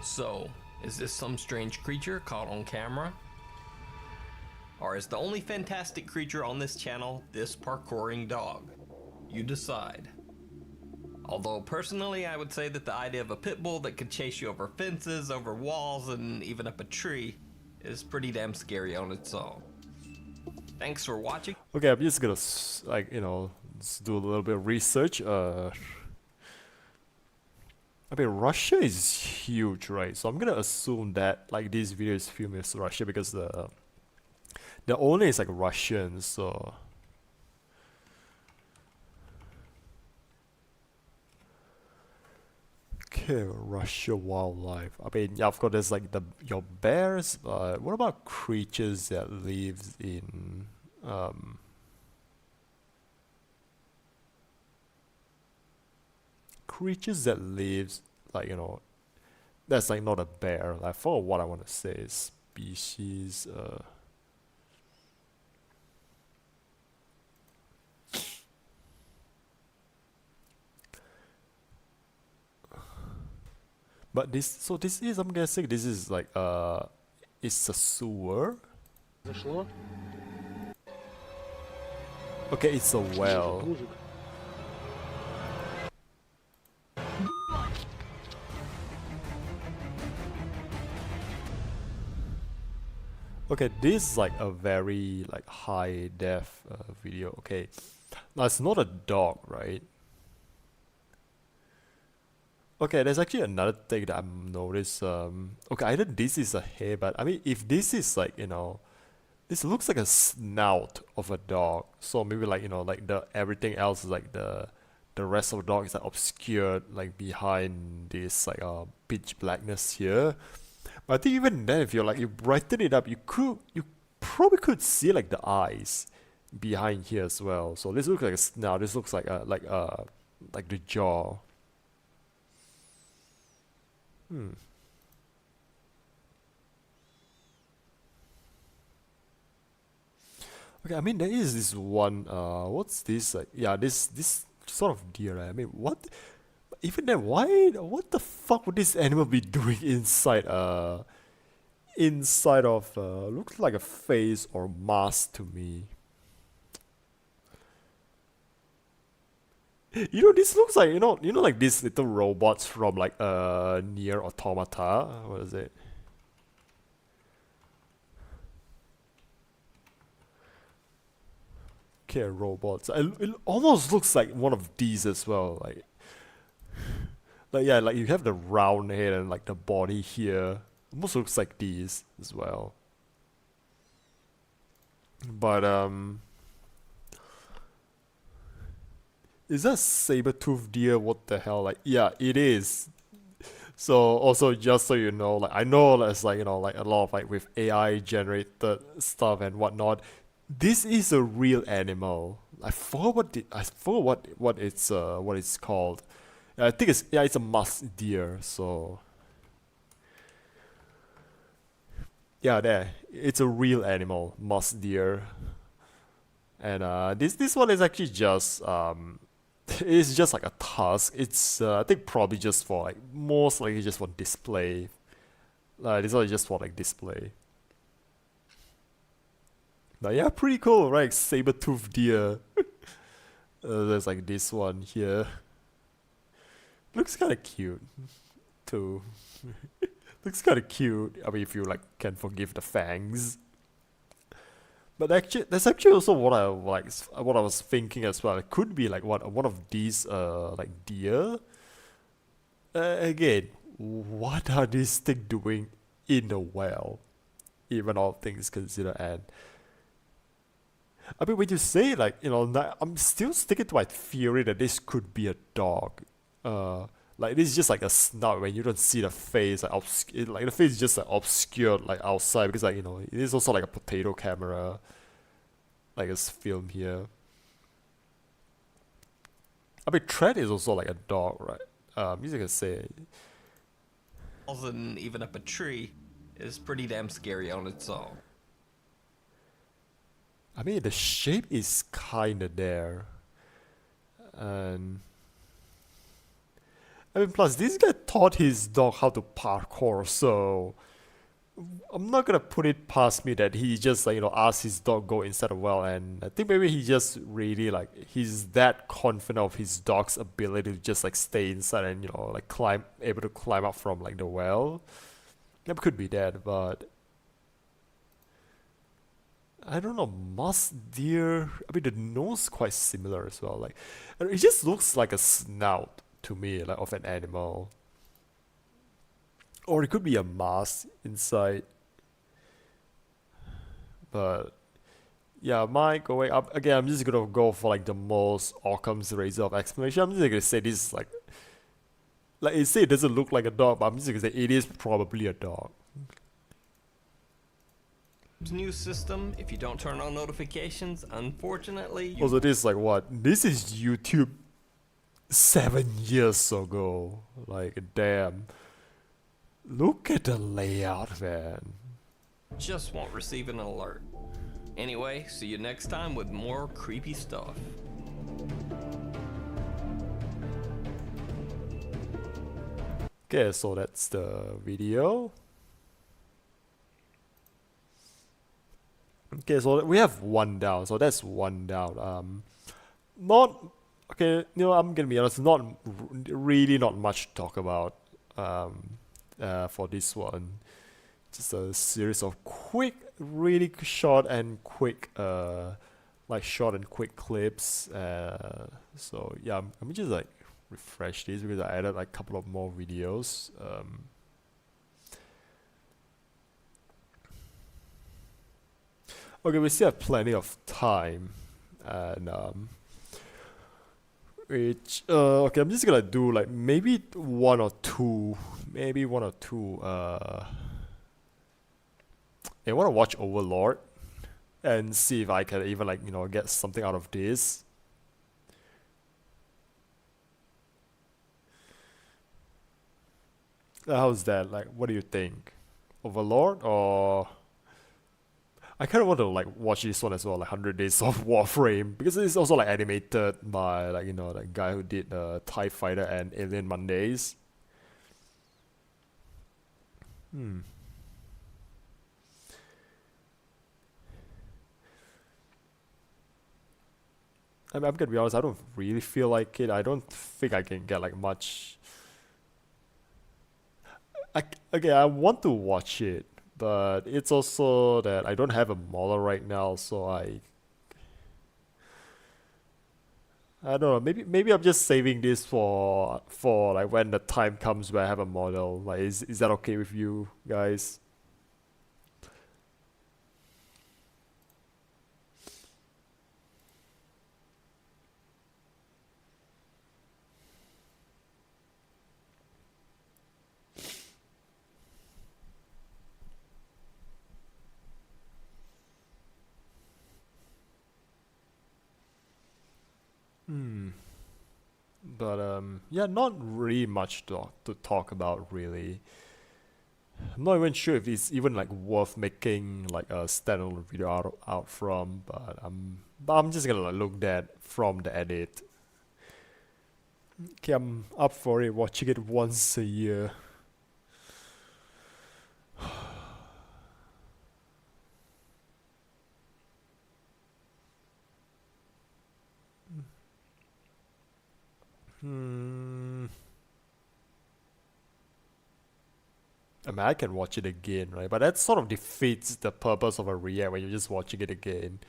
So, is this some strange creature caught on camera? Or is the only fantastic creature on this channel this parkouring dog? You decide. Although personally I would say that the idea of a pit bull that could chase you over fences, over walls, and even up a tree is pretty damn scary on its own. Thanks for watching. Okay, I'm just gonna just do a little bit of research. I mean, Russia is huge, right? So I'm gonna assume that like this video is filmed in Russia because the owner is like Russian, so. Okay, Russia wildlife. I mean, yeah, of course, there's like your bears. What about creatures that lives in creatures that lives like that's like not a bear. Like for what I want to say is species. But I'm guessing this is like it's a sewer. Зашло? Okay, it's a Может, well. ужик. Okay, this is like a very like high def video. Okay, now it's not a dog, right? Okay, there's actually another thing that I've noticed. Okay, either this is a hair, but I mean, if this is like this looks like a snout of a dog. So maybe like like the everything else is like the the rest of the dog is like obscured like behind this like pitch blackness here. But I think even then, if you brighten it up, you probably could see like the eyes behind here as well. So this looks like a snout. This looks like the jaw. Okay, I mean there is this one. What's this like? Yeah, this sort of deer. Right? I mean, what? Even then, why? What the fuck would this animal be doing inside? Inside of looks like a face or mask to me. You know, this looks like like these little robots from like Near Automata. What is it? Okay, robots. It almost looks like one of these as well. Like yeah, like you have the round head and like the body here. Almost looks like these as well. But is that saber-toothed deer? What the hell? Like, yeah, it is. So also just so you know, like I know there's like like a lot of like with AI generated stuff and whatnot. This is a real animal. I forgot what it's called. I think it's a musk deer. So yeah, there. It's a real animal, musk deer. And this one is actually just it's just like a tusk. It's I think probably just for like most likely just for display. This one is just for like display. But yeah, pretty cool, right? Saber-toothed deer. There's like this one here. Looks kind of cute, too. Looks kind of cute. I mean, if you like can forgive the fangs. But actually, that's actually also what I was thinking as well. It could be like one of these like deer. Again, what are these things doing in the well? Even all things considered, and I mean, when you say like I'm still sticking to my theory that this could be a dog. Like this is just like a snout when you don't see the face, like the face is just like obscured like outside because like it is also like a potato camera, like it's filmed here. I mean, Tread is also like a dog, right? As you can say. And even up a tree is pretty damn scary on its own. I mean, the shape is kinda there, and I mean, plus this guy taught his dog how to parkour, so I'm not gonna put it past me that he just like asked his dog go inside a well, and I think maybe he just really like he's that confident of his dog's ability to just like stay inside and like able to climb up from like the well. That could be that, but I don't know, musk deer. I mean, the nose is quite similar as well. Like, it just looks like a snout to me, like of an animal, or it could be a mask inside. But yeah, going up again. I'm just gonna go for like the most Occam's razor of explanation. I'm just gonna say this is like it say it doesn't look like a dog, but I'm just gonna say it is probably a dog. New system, if you don't turn on notifications, unfortunately Also, this is like what? This is YouTube 7 years ago. Like, damn. Look at the layout, man. just won't receive an alert. Anyway, see you next time with more creepy stuff. Okay, so that's the video. Okay, so we have one down. So that's one down. Not okay. I'm gonna be honest. Really not much to talk about. For this one, just a series of quick, really short and quick, short and quick clips. So yeah, let me just like refresh this because I added like a couple of more videos. Okay, we still have plenty of time, and Which okay, I'm just gonna do like maybe one or two. I wanna watch Overlord and see if I can even like, get something out of this. How's that? Like, what do you think? Overlord or I kind of want to like watch this one as well, like 100 Days of Warframe, because it's also like animated by like that guy who did TIE Fighter and Alien Mondays. Hmm. I'm gonna be honest, I don't really feel like it. I don't think I can get like much. Okay, I want to watch it, but it's also that I don't have a model right now, so I don't know. Maybe I'm just saving this for like when the time comes where I have a model. Like, is that okay with you guys? Hmm. But yeah, not really much to talk about really. I'm not even sure if it's even like worth making like a standalone video out from, but I'm just gonna like look that from the edit. Okay, I'm up for it, watching it once a year. Hmm. I mean, I can watch it again, right? But that sort of defeats the purpose of a react when you're just watching it again.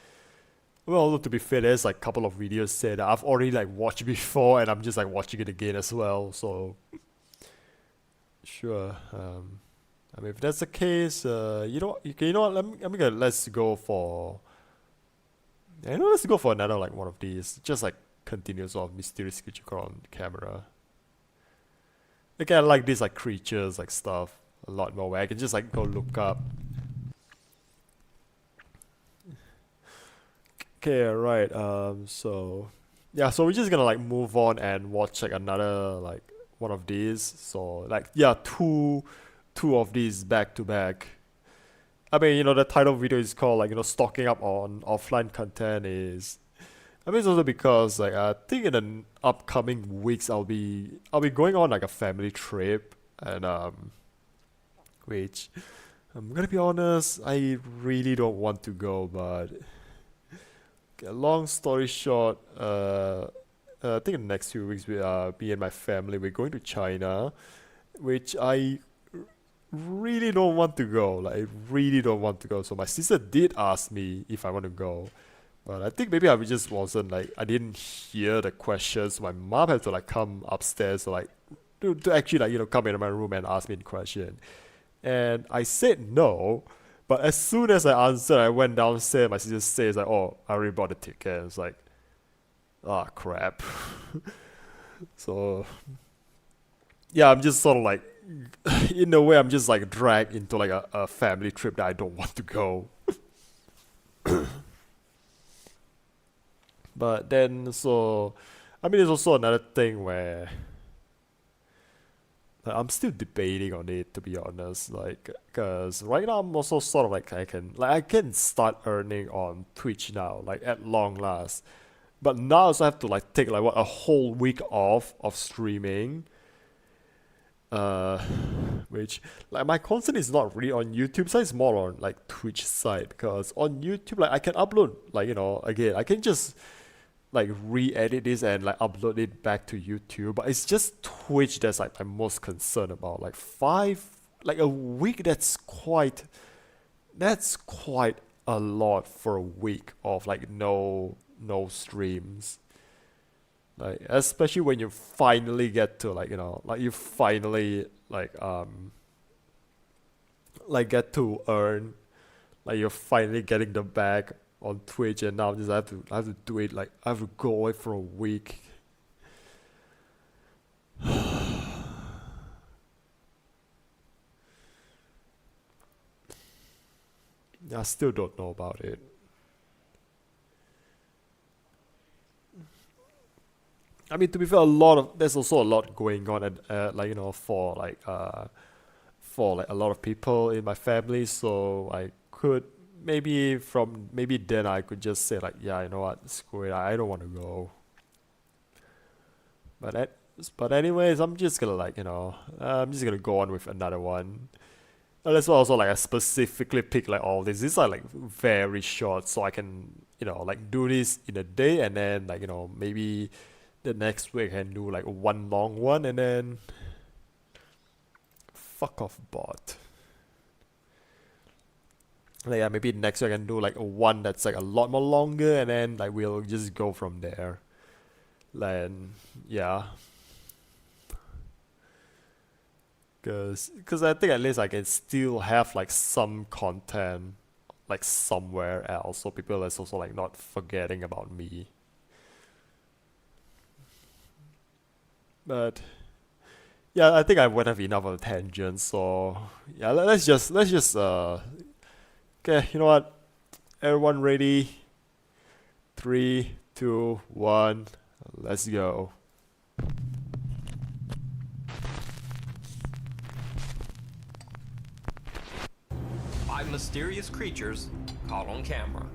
Well, to be fair, there's like a couple of videos said that I've already like watched before, and I'm just like watching it again as well. So sure. I mean, if that's the case, you know what? Let's go for. Let's go for another like one of these. Just like continuous of mysterious creature on camera. Like I like these like creatures like stuff a lot more. Where I can just like go look up. Okay, right. So yeah, so we're just gonna like move on and watch like another like one of these. So like yeah, two of these back to back. I mean, the title video is called like stocking up on offline content is. I mean, it's also because like I think in the upcoming weeks I'll be going on like a family trip and which I'm gonna be honest, I really don't want to go, but long story short, I think in the next few weeks me and my family we're going to China, which I really don't want to go. Like I really don't want to go. So my sister did ask me if I want to go, but I think maybe I just wasn't like I didn't hear the questions. My mom had to like come upstairs to like to actually like come into my room and ask me the question, and I said no. But as soon as I answered, I went downstairs. My sister says like, "Oh, I already bought the ticket." It's like, ah, crap. So yeah, I'm just sort of like, in a way, I'm just like dragged into like a family trip that I don't want to go. But then, so, I mean, there's also another thing where like, I'm still debating on it, to be honest. Like, cause right now I'm also sort of like I can start earning on Twitch now, like at long last. But now I also have to like take like what a whole week off of streaming. Uh, which like my content is not really on YouTube side, it's more on like Twitch side because on YouTube like I can upload like again I can just like re-edit this and like upload it back to YouTube, but it's just Twitch that's like I'm most concerned about. Like a week, that's quite a lot for a week of like no streams. Like especially when you finally get to like like you finally like get to earn, like you're finally getting the bag on Twitch, and now just I have to do it like I have to go away for a week. I still don't know about it. I mean, to be fair, there's also a lot going on at like, for like a lot of people in my family, so I could maybe then I could just say like, yeah, you know what, screw it, I don't want to go. But but anyways, I'm just gonna like, I'm just gonna go on with another one. And that's why also like I specifically pick like all this. These are like very short, so I can, like do this in a day, and then like, maybe the next week I can do like one long one, and then fuck off bot. Like, yeah, maybe next week I can do like one that's like a lot more longer, and then like we'll just go from there. Then yeah. Cause I think at least I can still have like some content like somewhere else, so people is also like not forgetting about me. But yeah, I think I went have enough of a tangent, so yeah, let's just okay, you know what? Everyone ready? 3, 2, 1, let's go. Five mysterious creatures caught on camera.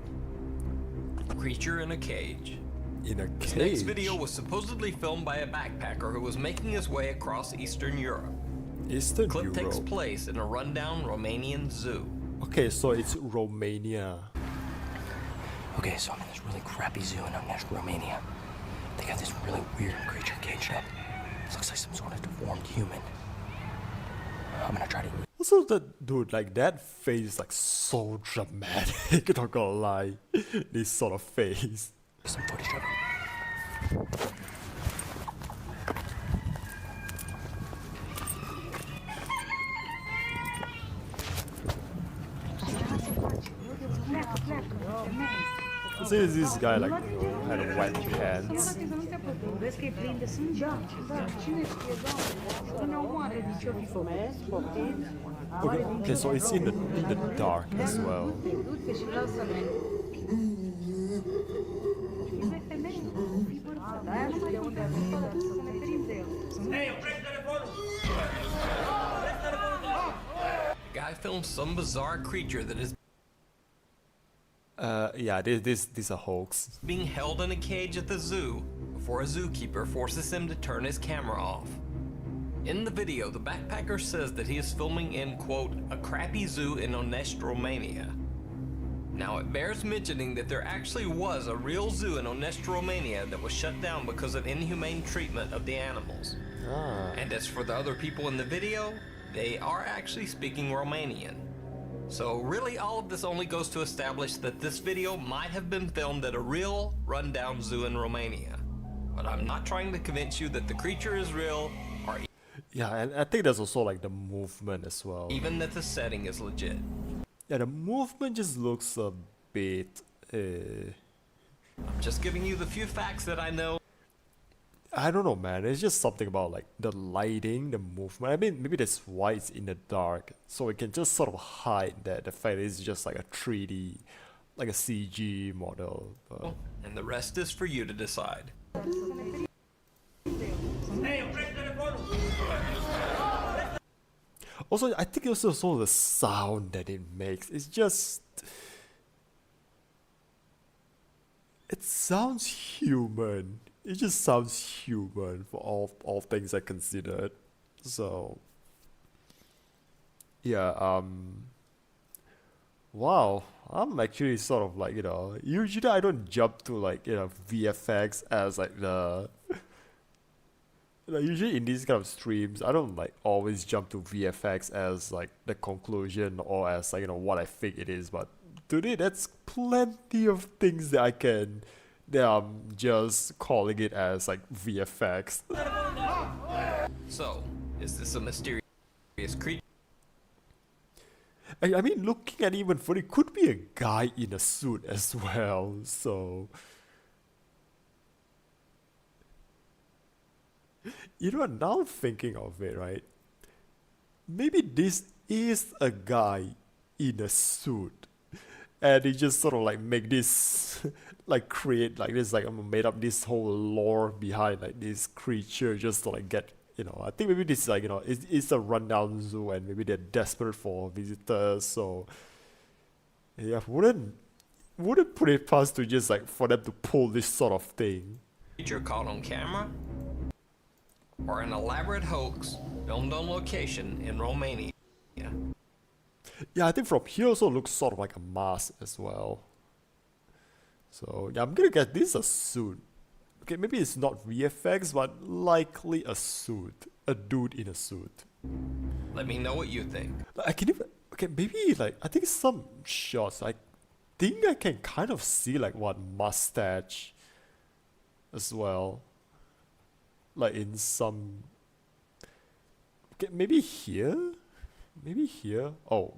Creature in a cage. In a This cage. next video was supposedly filmed by a backpacker who was making his way across Eastern Europe. Eastern Clip takes Europe. place in a rundown Romanian zoo. Okay, so it's Romania. Okay, so I'm in this really crappy zoo in Romania. They got this really weird creature caged up. It looks like some sort of deformed human. I'm gonna try to Also, dude, like that face is like so dramatic. Not gonna lie, this sort of face. some footage of it. See this guy like had wet pants. Vezi că îi prinde sânge? Da, cine știe, doamne? Că ne omoare nicio poftim. Okay, so it's in the dark as well. Du-te și lasă-le. Fii femeie, fii bărbat. De-aia nu știu unde a venit, dar să ne ferim de el. The guy filmed some bizarre creature that is Yeah, this is a hoax. being held in a cage at the zoo before a zookeeper forces him to turn his camera off. In the video, the backpacker says that he is filming in, quote, a crappy zoo in Onești, Romania. Now, it bears mentioning that there actually was a real zoo in Onești, Romania that was shut down because of inhumane treatment of the animals. And as for the other people in the video, they are actually speaking Romanian. So really all of this only goes to establish that this video might have been filmed at a real rundown zoo in Romania. But I'm not trying to convince you that the creature is real or Yeah, and I think there's also like the movement as well. even that the setting is legit. Yeah, the movement just looks a bit. I'm just giving you the few facts that I know. I don't know, man. It's just something about like the lighting, the movement. I mean, maybe that's why it's in the dark, so it can just sort of hide that the fact is just like a 3D, like a CG model. But And the rest is for you to decide. also, I think also the sound that it makes. It's just. It sounds human. It just sounds human for all things I considered. So yeah, wow. I'm actually sort of like, usually I don't jump to like, VFX as like the usually in these kind of streams, I don't like always jump to VFX as like the conclusion or as like, what I think it is, but today that's plenty of things that I'm just calling it as like VFX. So, is this a mysterious creature? I mean, looking at even for it could be a guy in a suit as well, so now thinking of it, right? Maybe this is a guy in a suit. and he just sort of like make this like create like this like made up this whole lore behind like this creature just to like get, you know, I think maybe this is like, you know, it's a rundown zoo and maybe they're desperate for visitors, so yeah, wouldn't put it past to just like for them to pull this sort of thing. Creature caught on camera, or an elaborate hoax filmed on location in Romania. Yeah, I think from here also looks sort of like a mask as well. So yeah, I'm gonna guess this is a suit. Okay, maybe it's not VFX, but likely a suit. A dude in a suit. Let me know what you think. I can even, okay, maybe like, I think some shots, I think I can kind of see like one mustache as well. Like in some, okay, maybe here? Maybe here? Oh.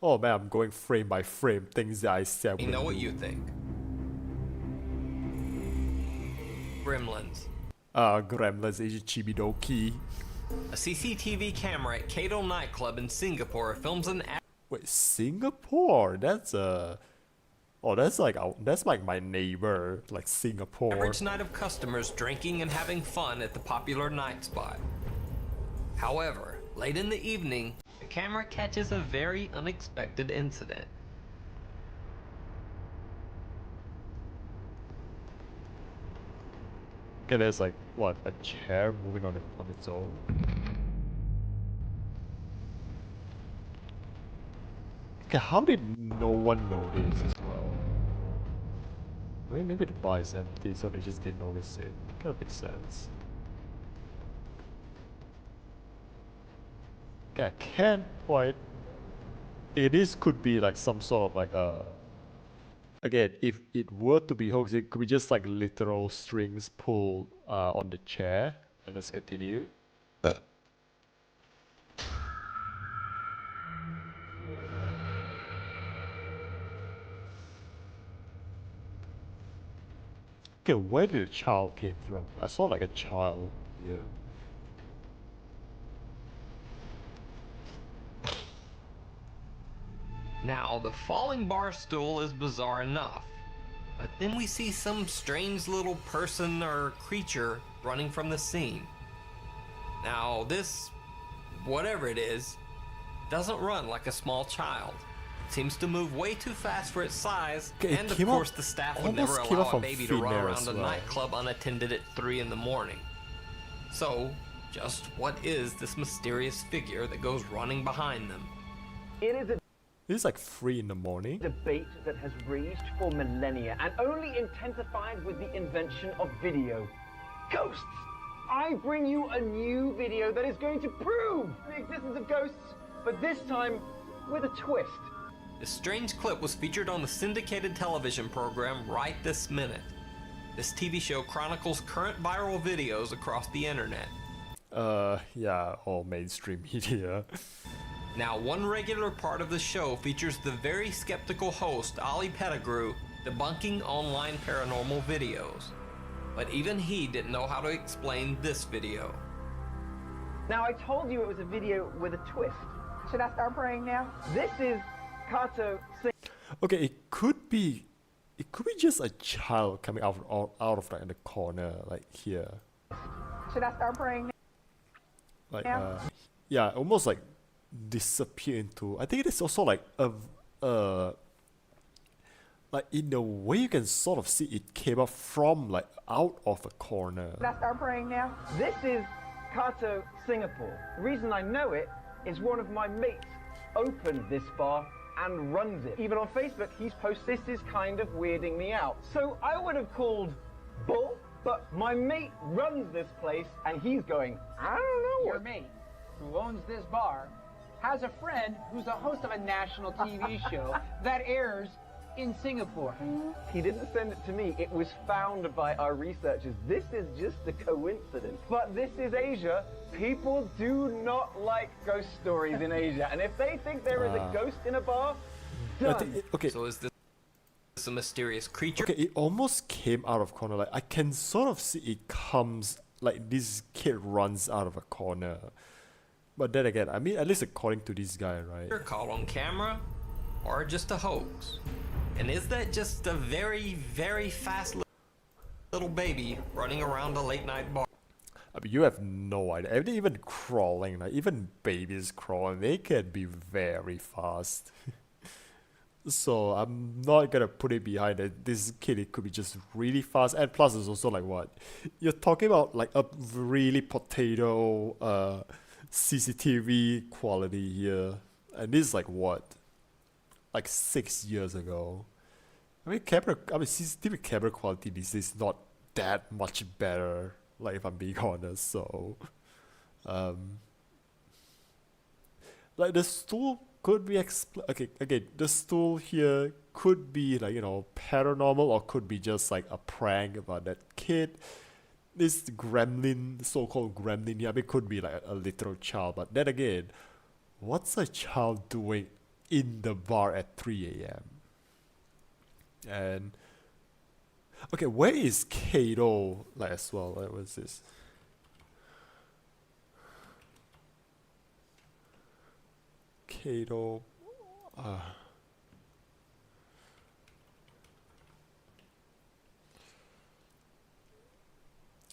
Oh man, I'm going frame by frame, things that I said. Let me know what you think. Gremlins. Gremlins, is Chibidoki. A CCTV camera at Kato nightclub in Singapore films an Wait, Singapore? That's oh, that's like my neighbor, like Singapore. average night of customers drinking and having fun at the popular night spot. However, late in the evening, the camera catches a very unexpected incident. Okay, there's like, what, a chair moving on its own? Okay, how did no one notice as well? I mean, maybe the bar is empty, so they just didn't notice it. Kind of makes sense. Okay, I can't quite... could be like some sort of like a... Again, if it were to be hoax, it could be just like literal strings pulled on the chair. And let's continue. Okay, where did the child came from? I saw like a child. Yeah. Now, the falling bar stool is bizarre enough, but then we see some strange little person or creature running from the scene. Now, this, whatever it is, doesn't run like a small child. It seems to move way too fast for its size, Okay, it and of came course out- the staff would almost never came out allow a from baby to run thin air around as a well. nightclub unattended at 3 in the morning. So, just what is this mysterious figure that goes running behind them? It is a It's like 3 in the morning. debate that has raged for millennia and only intensified with the invention of video. Ghosts! I bring you a new video that is going to prove the existence of ghosts, but this time with a twist. This strange clip was featured on the syndicated television program Right This Minute. This TV show chronicles current viral videos across the internet. Yeah, all mainstream media. Now, one regular part of the show features the very skeptical host Ollie Pettigrew debunking online paranormal videos. But even he didn't know how to explain this video. Now, I told you it was a video with a twist. Should I start praying now? This is Kato singing. Okay, it could be just a child coming out of like in the corner, like here. Should I start praying now? Like Yeah. yeah, almost like disappear into. I think it is also like like in a way you can sort of see it came up from like out of a corner. Should I start praying now? This is Kato, Singapore. The reason I know it is one of my mates opened this bar and runs it. Even on Facebook, he's posted, this is kind of weirding me out. So I would have called bull, but my mate runs this place and he's going, I don't know Your what. mate, who owns this bar, has a friend who's the host of a national TV show that airs in Singapore. He didn't send it to me. It was found by our researchers. This is just a coincidence. But this is Asia. People do not like ghost stories in Asia. And if they think there is a ghost in a bar, I done. think okay, So is this a mysterious creature? okay, it almost came out of corner. Like I can sort of see it comes like this kid runs out of a corner. But then again, I mean, at least according to this guy, right? Caught on camera, or just a hoax? And is that just a very, very fast little baby running around a late night bar? I mean, you have no idea. And even crawling, like even babies crawling, they can be very fast. So I'm not gonna put it behind it. This kid, it could be just really fast, and plus it's also like what you're talking about, like a really potato CCTV quality here, and this is like what, like 6 years ago. I mean CCTV camera quality these days is not that much better. Like if I'm being honest, so like the stool could be okay, again, the stool here could be like, paranormal, or could be just like a prank about that kid. This gremlin, so-called gremlin here, I mean, could be like a literal child, but then again, what's a child doing in the bar at 3 a.m.? And okay, where is Kato like as well? Like, what's this? Kato.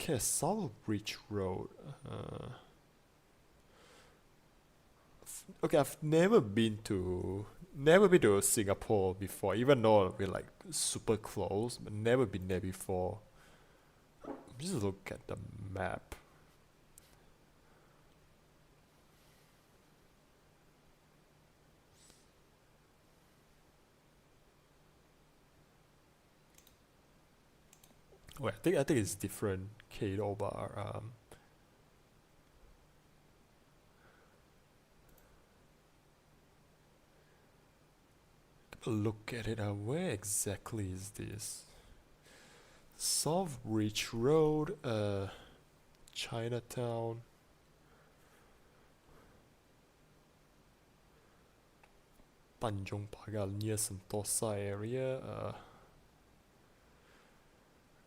Okay, South Bridge Road. Okay, I've never been to Singapore before, even though we're like super close, but never been there before. Just look at the map. Wait, I think it's different. Kato Bar. Look at it. Where exactly is this? South Bridge Road. Chinatown. Tanjong Pagar near Sentosa area.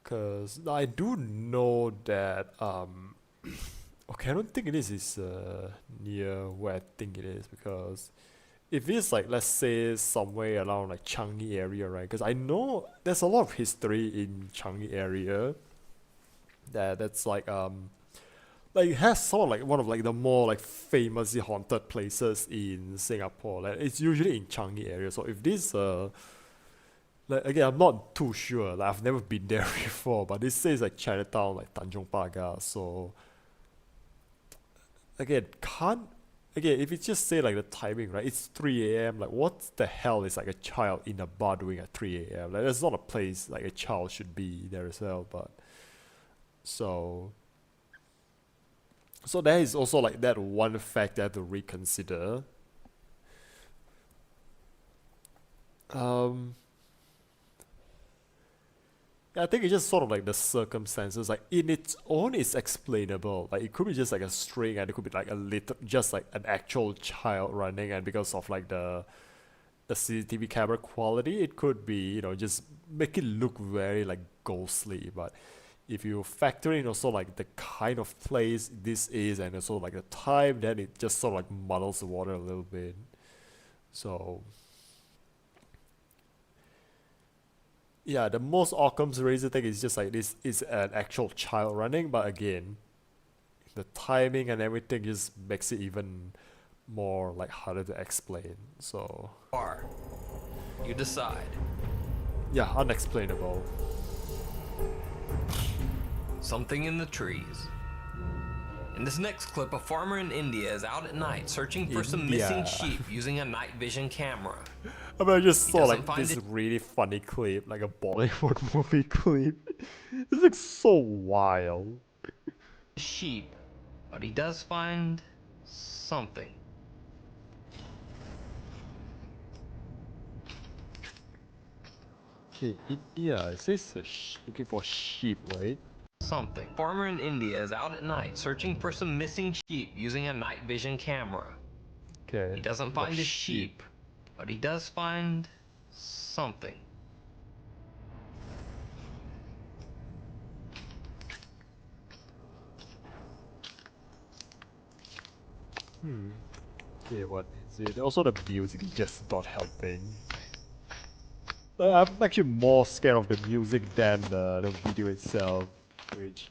Cause I do know that okay, I don't think it is near where I think it is, because if it's like, let's say somewhere around like Changi area, right? Because I know there's a lot of history in Changi area that's like it has sort of like one of like the more like famously haunted places in Singapore. Like it's usually in Changi area. So if this like, again, I'm not too sure. Like I've never been there before, but this says like Chinatown, like Tanjong Pagar. So again, if it's just say like the timing, right? It's 3 a.m. Like what the hell is like a child in a bar doing at 3 a.m.? Like that's not a place like a child should be there as well. But so there is also like that one fact that I have to reconsider. Yeah, I think it's just sort of like the circumstances. Like in its own, it's explainable. Like it could be just like a string, and it could be like a little, just like an actual child running, and because of like the CCTV camera quality, it could be, just make it look very like ghostly. But if you factor in also like the kind of place this is, and also like the time, then it just sort of like muddles the water a little bit. So yeah, the most Occam's razor thing is just like this is an actual child running, but again, the timing and everything just makes it even more like harder to explain. So Bar. You decide. yeah, unexplainable. Something in the trees. In this next clip, a farmer in India is out at night searching for some missing India. sheep using a night vision camera. I mean, I just He saw doesn't like find this it- really funny clip, like a Bollywood movie clip. This looks so wild. Sheep, but he does find something. Okay, India, it says looking for sheep, right? Something. Farmer in India is out at night searching for some missing sheep using a night vision camera. Okay. He doesn't find a sheep, but he does find something. Okay, what is it? Also the music is just not helping. I'm actually more scared of the music than the video itself, which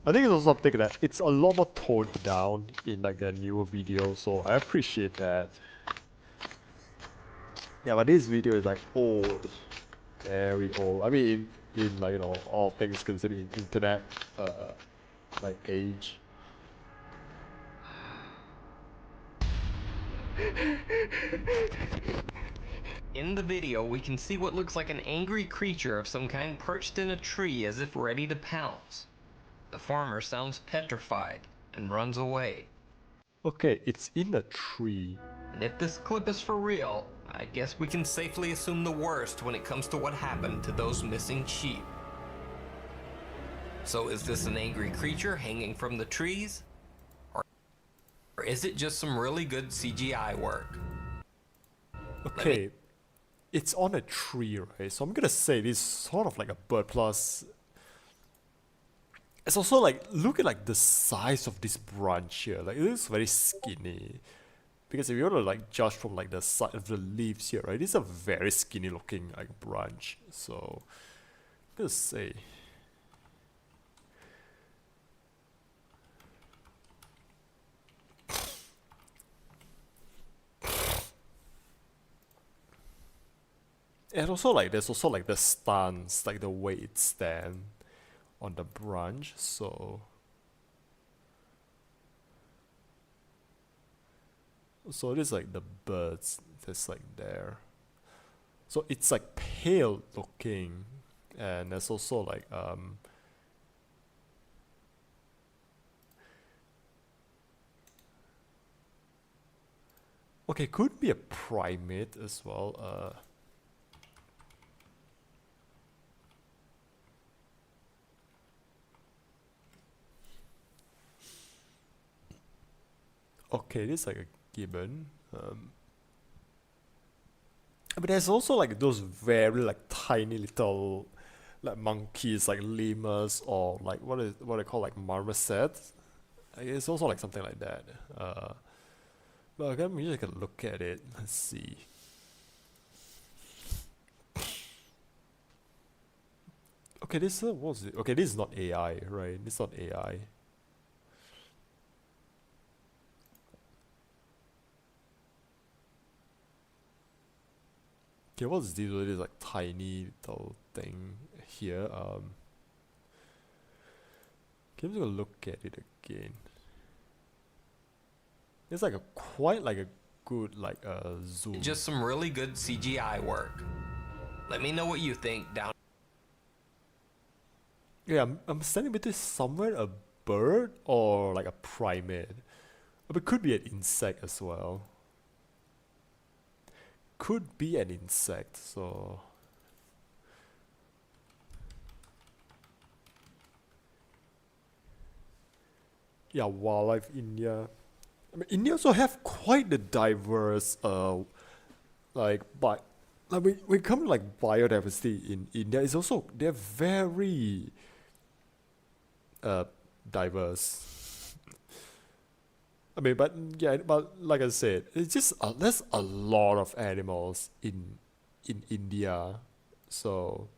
I think it's also something that it's a lot more toned down in like the newer video, so I appreciate that. Yeah, but this video is like old, very old. I mean, in like, you know, all things considered, internet like age. In the video, we can see what looks like an angry creature of some kind perched in a tree as if ready to pounce. The farmer sounds petrified and runs away. Okay, it's in a tree. And if this clip is for real, I guess we can safely assume the worst when it comes to what happened to those missing sheep. So is this an angry creature hanging from the trees? Or is it just some really good CGI work? Okay, it's on a tree, right? So I'm gonna say this is sort of like a bird plus. It's also like, look at like the size of this branch here. Like it is very skinny. Because if you want to like judge from like the side of the leaves here, right? This is a very skinny looking like branch. So I'm gonna say. And also like there's also like the stance, like the way it stands on the branch, so this is like the birds that's like there. So it's like pale looking, and there's also like okay, could be a primate as well. Okay, this is like a gibbon. But there's also like those very like tiny little like monkeys, like lemurs, or like what they call like marmosets. It's also like something like that. But let me just look at it. Let's see. Okay, this what was it? Okay, this is not AI, right? This is not AI. Okay, what's this? This like tiny little thing here. Okay, I'm just gonna look at it again. It's like a quite like a good like zoom. Just some really good CGI work. Let me know what you think down. Yeah, I'm standing between somewhere a bird or like a primate. But it could be an insect as well. Could be an insect, so yeah, wildlife India. I mean, India also have quite the diverse like but like when it comes to like biodiversity in India, it's also they're very diverse. I mean, but yeah, but like I said, it's just there's a lot of animals in India, so.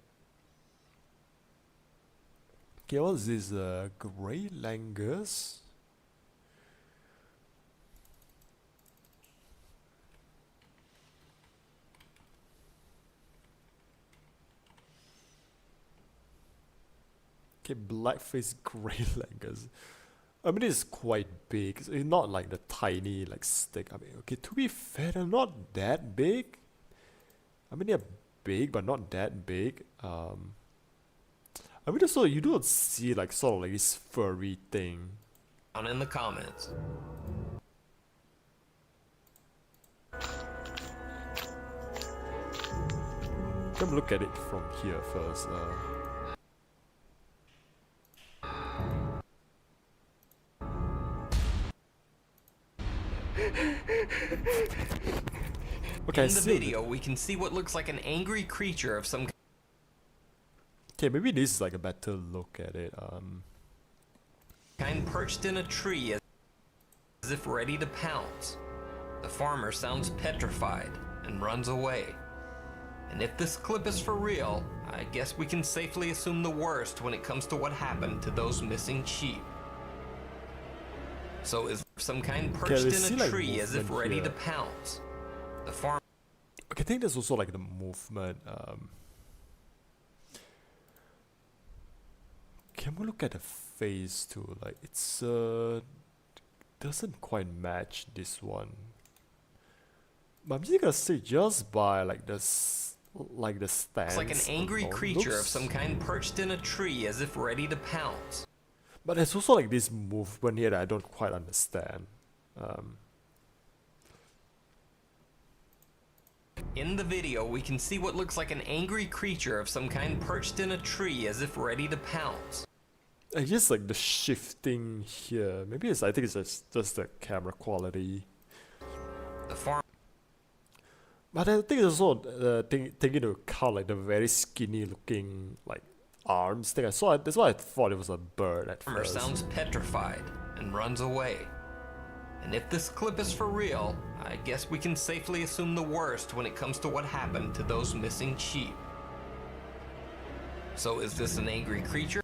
Okay, what's this? Grey langus. Okay, black-faced grey langus. I mean, it's quite big. It's not like the tiny like stick. I mean, okay, to be fair, they're not that big. I mean, they're big, but not that big. I mean, also you don't see like sort of like this furry thing. Down in the comments. Come look at it from here first. Okay, in the video, we can see what looks like an angry creature of some okay, maybe this is like a better look at it. kind perched in a tree as if ready to pounce. The farmer sounds petrified and runs away. And if this clip is for real, I guess we can safely assume the worst when it comes to what happened to those missing sheep. So is there some kind perched let's see, in a like, tree as if movement ready here. to pounce? The farmer Okay, I think there's also like the movement. Can we look at the face too? Like it's doesn't quite match this one. But I'm just gonna say just by like this, like the stance. looks like an angry alone, creature of looks- some kind perched in a tree as if ready to pounce. But there's also like this movement here that I don't quite understand. In the video, we can see what looks like an angry creature of some kind perched in a tree as if ready to pounce. I guess like the shifting here. Maybe it's, I think it's just the camera quality. The farm But I think it's also taking into account like the very skinny looking like arms thing I saw. That's why I thought it was a bird at farmer first. sounds petrified and runs away. And if this clip is for real, I guess we can safely assume the worst when it comes to what happened to those missing sheep. So is this an angry creature?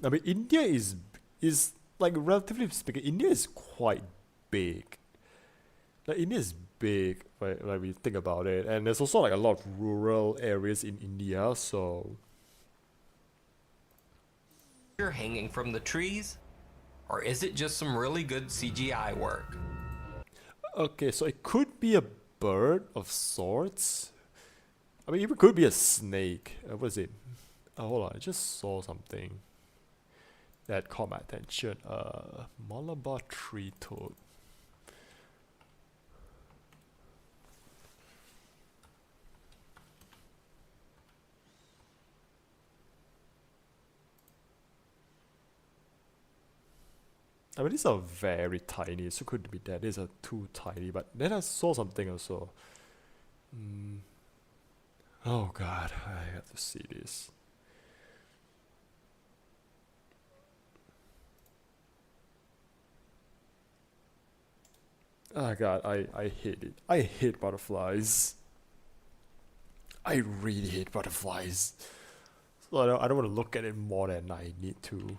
I mean, India is like relatively speaking, India is quite big. Like India is big, right? Like we think about it, and there's also like a lot of rural areas in India. So You're hanging from the trees? Or is it just some really good CGI work? okay, so it could be a bird of sorts. I mean, it could be a snake. What is it? Hold on, I just saw something that caught my attention. Malabar tree toad. I mean, these are very tiny, so it could be that these are too tiny. But then I saw something also. Oh God, I have to see this. Oh God, I hate it. I hate butterflies. I really hate butterflies. So I don't want to look at it more than I need to.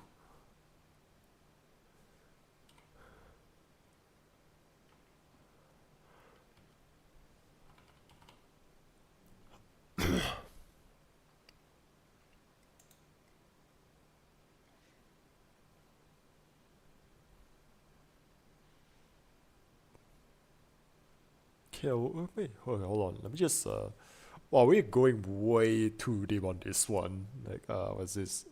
Okay, wait, hold on. Let me just wow, we're going way too deep on this one. Like, what's this?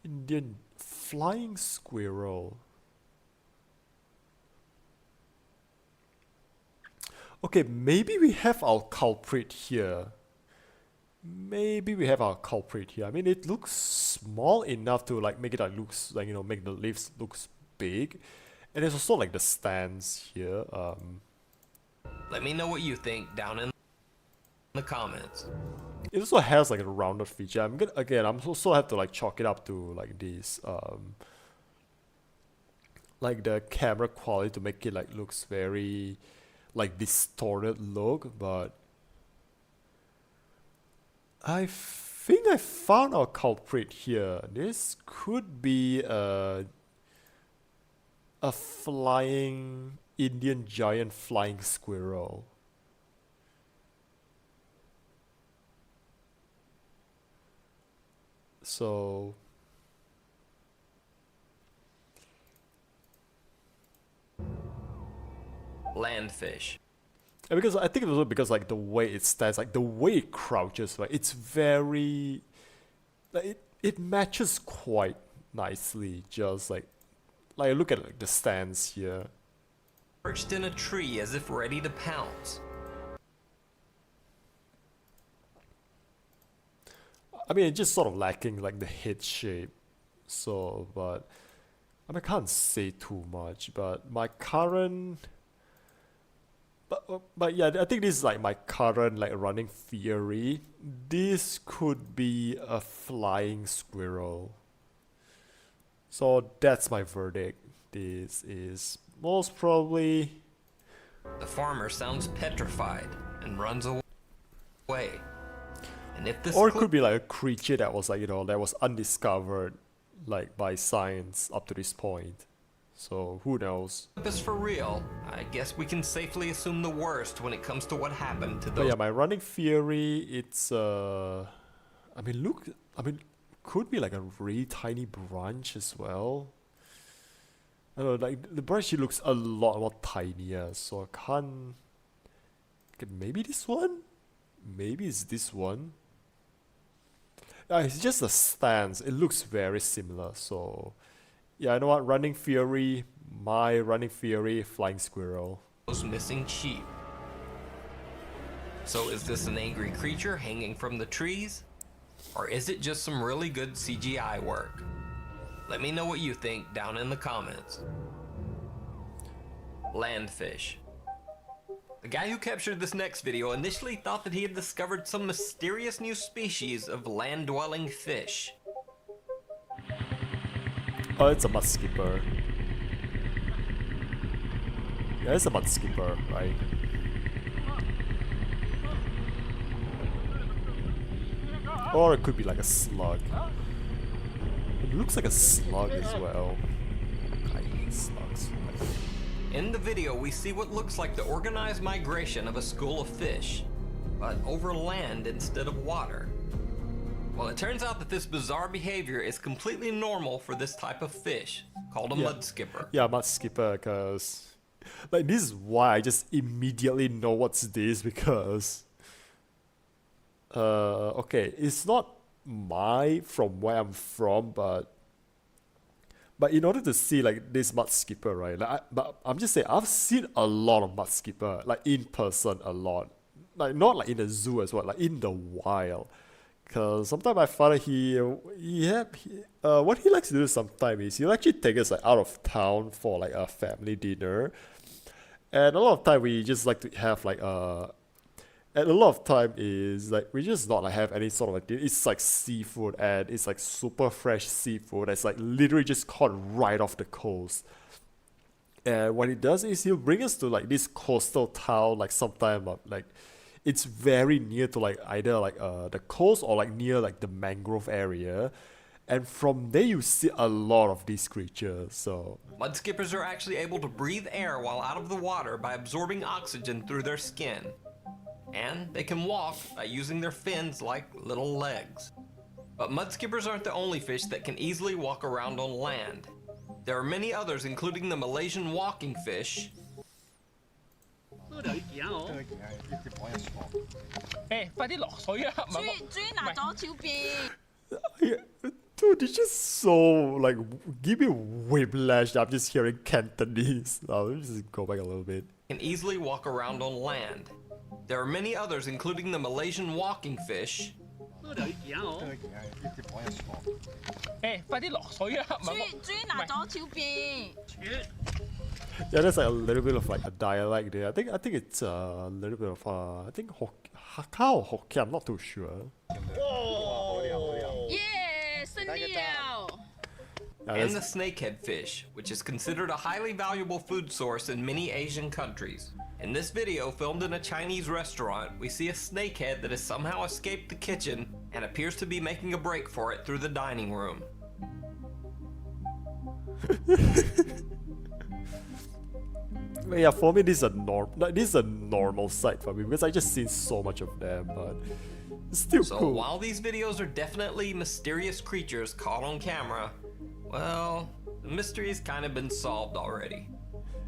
Indian flying squirrel. Okay, maybe we have our culprit here. Maybe we have our culprit here. I mean, it looks small enough to like make it like looks like, you know, make the leaves looks big, and there's also like the stands here. Let me know what you think down in the comments. It also has like a rounded feature. I'm also have to like chalk it up to like this like the camera quality to make it like looks very like distorted look, but I think I found our culprit here. This could be a flying Indian giant flying squirrel. So Landfish. and because I think it was also because like the way it stands, like the way it crouches, like it's very like it matches quite nicely. Just like look at like the stance here. Perched in a tree as if ready to pounce. I mean, it's just sort of lacking like the head shape. So, but I mean, I can't say too much. But my current, but yeah, I think this is like my current like running theory. This could be a flying squirrel. So that's my verdict. This is most probably. The farmer sounds petrified and runs away. And if this Or it could be like a creature that was like, that was undiscovered like by science up to this point. So who knows? clip is for real, I guess we can safely assume the worst when it comes to what happened to But those. yeah, my running theory, it's could be like a really tiny branch as well. I don't know, like the branch here looks a lot more tinier, so I can't. Okay, maybe this one? Maybe it's this one. It's just the stance. It looks very similar. So, yeah, you know what? Running theory. My running theory: flying squirrel. Those missing sheep. So is this an angry creature hanging from the trees? Or is it just some really good CGI work? Let me know what you think down in the comments. Landfish. The guy who captured this next video initially thought that he had discovered some mysterious new species of land-dwelling fish. Oh, it's a mud skipper. Yeah, it's a mud skipper, right? Or it could be like a slug. It looks like a slug as well. I hate slugs. In the video, we see what looks like the organized migration of a school of fish, but over land instead of water. Well, it turns out that this bizarre behavior is completely normal for this type of fish, called a mud skipper. Yeah, mud skipper, because like this is why I just immediately know what's this, because okay, it's not from where I'm from, but in order to see like this mud skipper, right? But I'm just saying I've seen a lot of mud skipper like in person a lot, like not like in the zoo as well, like in the wild. Cause sometimes my father what he likes to do sometimes is he'll actually take us like out of town for like a family dinner, and a lot of time we just like to have like and a lot of time is like we just not like have any sort of like it's like seafood, and it's like super fresh seafood that's like literally just caught right off the coast. And what he does is he'll bring us to like this coastal town, like sometime like it's very near to like either like the coast or like near like the mangrove area, and from there you see a lot of these creatures. So Mud skippers are actually able to breathe air while out of the water by absorbing oxygen through their skin. And they can walk by using their fins like little legs. But mud skippers aren't the only fish that can easily walk around on land. There are many others, including the Malaysian walking fish, dude, it's just so like give me whiplash. I'm just hearing Cantonese. I'll just go back a little bit. can easily walk around on land. There are many others, including the Malaysian walking fish, Yeah, there's like a little bit of like a dialect there. I think it's a little bit of I think Hakka or Hokkien. I'm not too sure. Yeah, and the snakehead fish, which is considered a highly valuable food source in many Asian countries. In this video, filmed in a Chinese restaurant, we see a snakehead that has somehow escaped the kitchen and appears to be making a break for it through the dining room. But yeah, for me this is a normal sight for me because I just seen so much of them, but it's still So cool. while these videos are definitely mysterious creatures caught on camera, well, the mystery's kind of been solved already.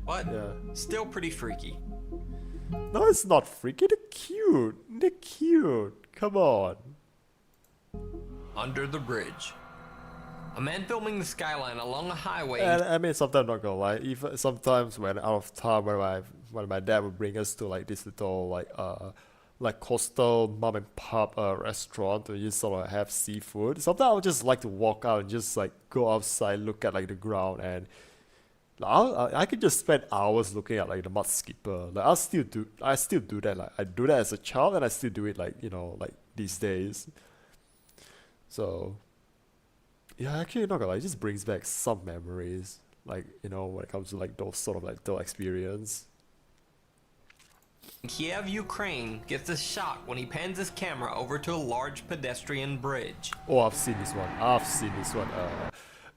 But Yeah. still pretty freaky. No, it's not freaky. They're cute. They're cute. Come on. Under the bridge. A man filming the skyline along a highway. And I mean, sometimes not gonna lie. Even sometimes when out of town, when my dad would bring us to like this little like coastal mom and pop restaurant to just sort of have seafood. Sometimes I would just like to walk out and just like go outside, look at like the ground, and I could just spend hours looking at like the mud skipper. Like I still do that. Like I do that as a child, and I still do it like like these days. So Yeah, actually, not gonna lie, it just brings back some memories. Like, you know, when it comes to like those sort of like the experience. Kiev, Ukraine gets a shock when he pans his camera over to a large pedestrian bridge. Oh, I've seen this one. I've seen this one.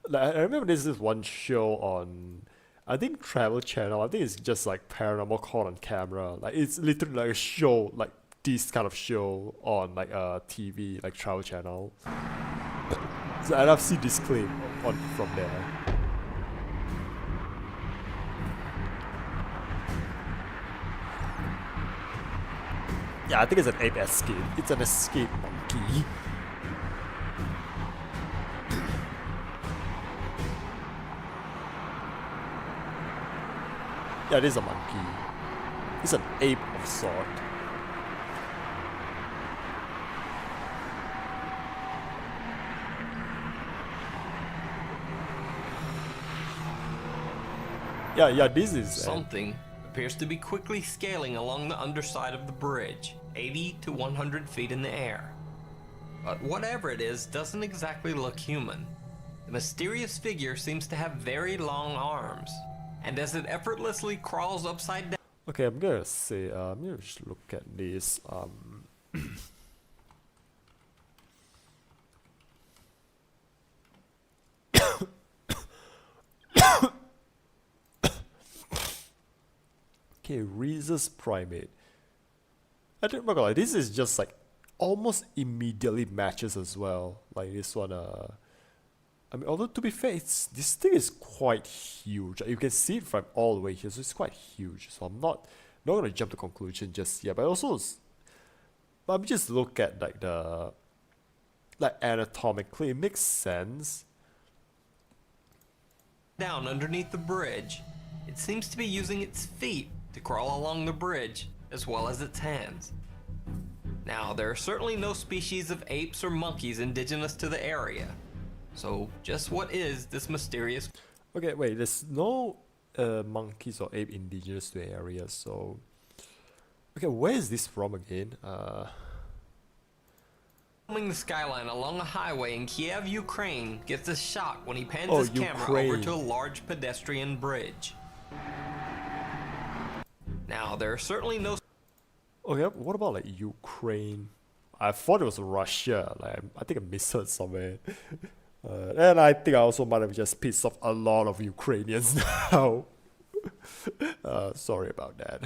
Like, I remember there's this one show on, I think Travel Channel. I think it's just like paranormal caught on camera. Like it's literally like a show, like this kind of show on like TV, like Travel Channel. So, and I've seen this clip on from there. Yeah, I think it's an ape escape. It's an escape monkey. Yeah, it is a monkey. It's an ape of sort. Yeah, this is Something appears to be quickly scaling along the underside of the bridge, 80 to 100 feet in the air. But whatever it is doesn't exactly look human. The mysterious figure seems to have very long arms, and as it effortlessly crawls upside down. Okay, I'm gonna say, I'm gonna just look at this. Okay, rhesus primate. I think, like, this is just like almost immediately matches as well. Like this one, I mean, although to be fair, this thing is quite huge. You can see it from all the way here, so it's quite huge. So I'm not gonna jump to conclusion just yet. But also, but just look at like the anatomically, it makes sense. Down underneath the bridge, it seems to be using its feet to crawl along the bridge as well as its hands. Now, there are certainly no species of apes or monkeys indigenous to the area. So, just what is this mysterious... Okay, wait, there's no monkeys or ape indigenous to the area, so... Okay, where is this from again? Filming the skyline along a highway in Kiev, Ukraine gets a shock when he pans Oh, his camera over Ukraine. to a large pedestrian bridge. Now, there are certainly no... Okay, what about like Ukraine? I thought it was Russia. Like I think I misheard somewhere. And I think I also might have just pissed off a lot of Ukrainians now. Sorry about that.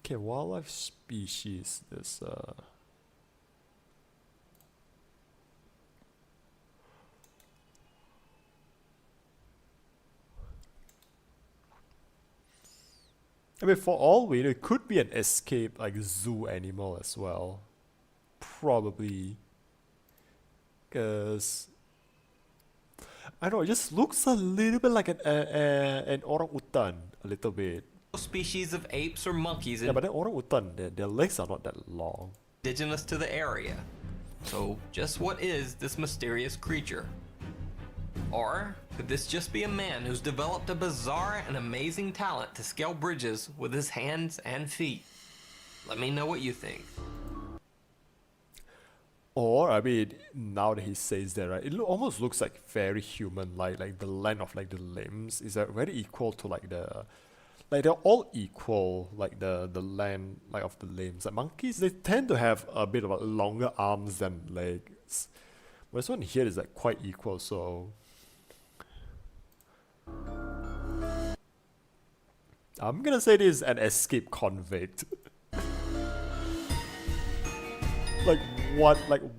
Okay, wildlife species. There's I mean, for all we know, it could be an escaped like zoo animal as well. Probably. Because I don't know, it just looks a little bit like an orangutan, a little bit. species of apes or monkeys Yeah, but the orangutan, their legs are not that long. indigenous to the area. So, just what is this mysterious creature? Or could this just be a man who's developed a bizarre and amazing talent to scale bridges with his hands and feet? Let me know what you think. Or, I mean, now that he says that, right, it almost looks like very human-like, like the length of like the limbs is very equal to like they're all equal, like the length like of the limbs. Like monkeys, they tend to have a bit of a longer arms than legs. But this one here is like quite equal, so I'm gonna say this is an escaped convict. like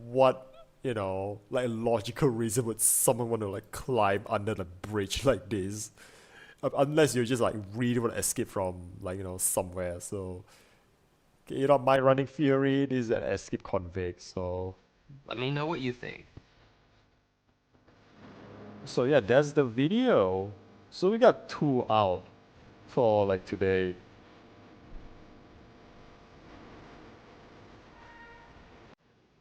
what, you know, like a logical reason would someone want to like climb under the bridge like this? Unless you just like really want to escape from like, you know, somewhere. So, okay, you know, my running theory is an escape convict. So Let me know what you think. so yeah, that's the video. So we got 2 out for like today.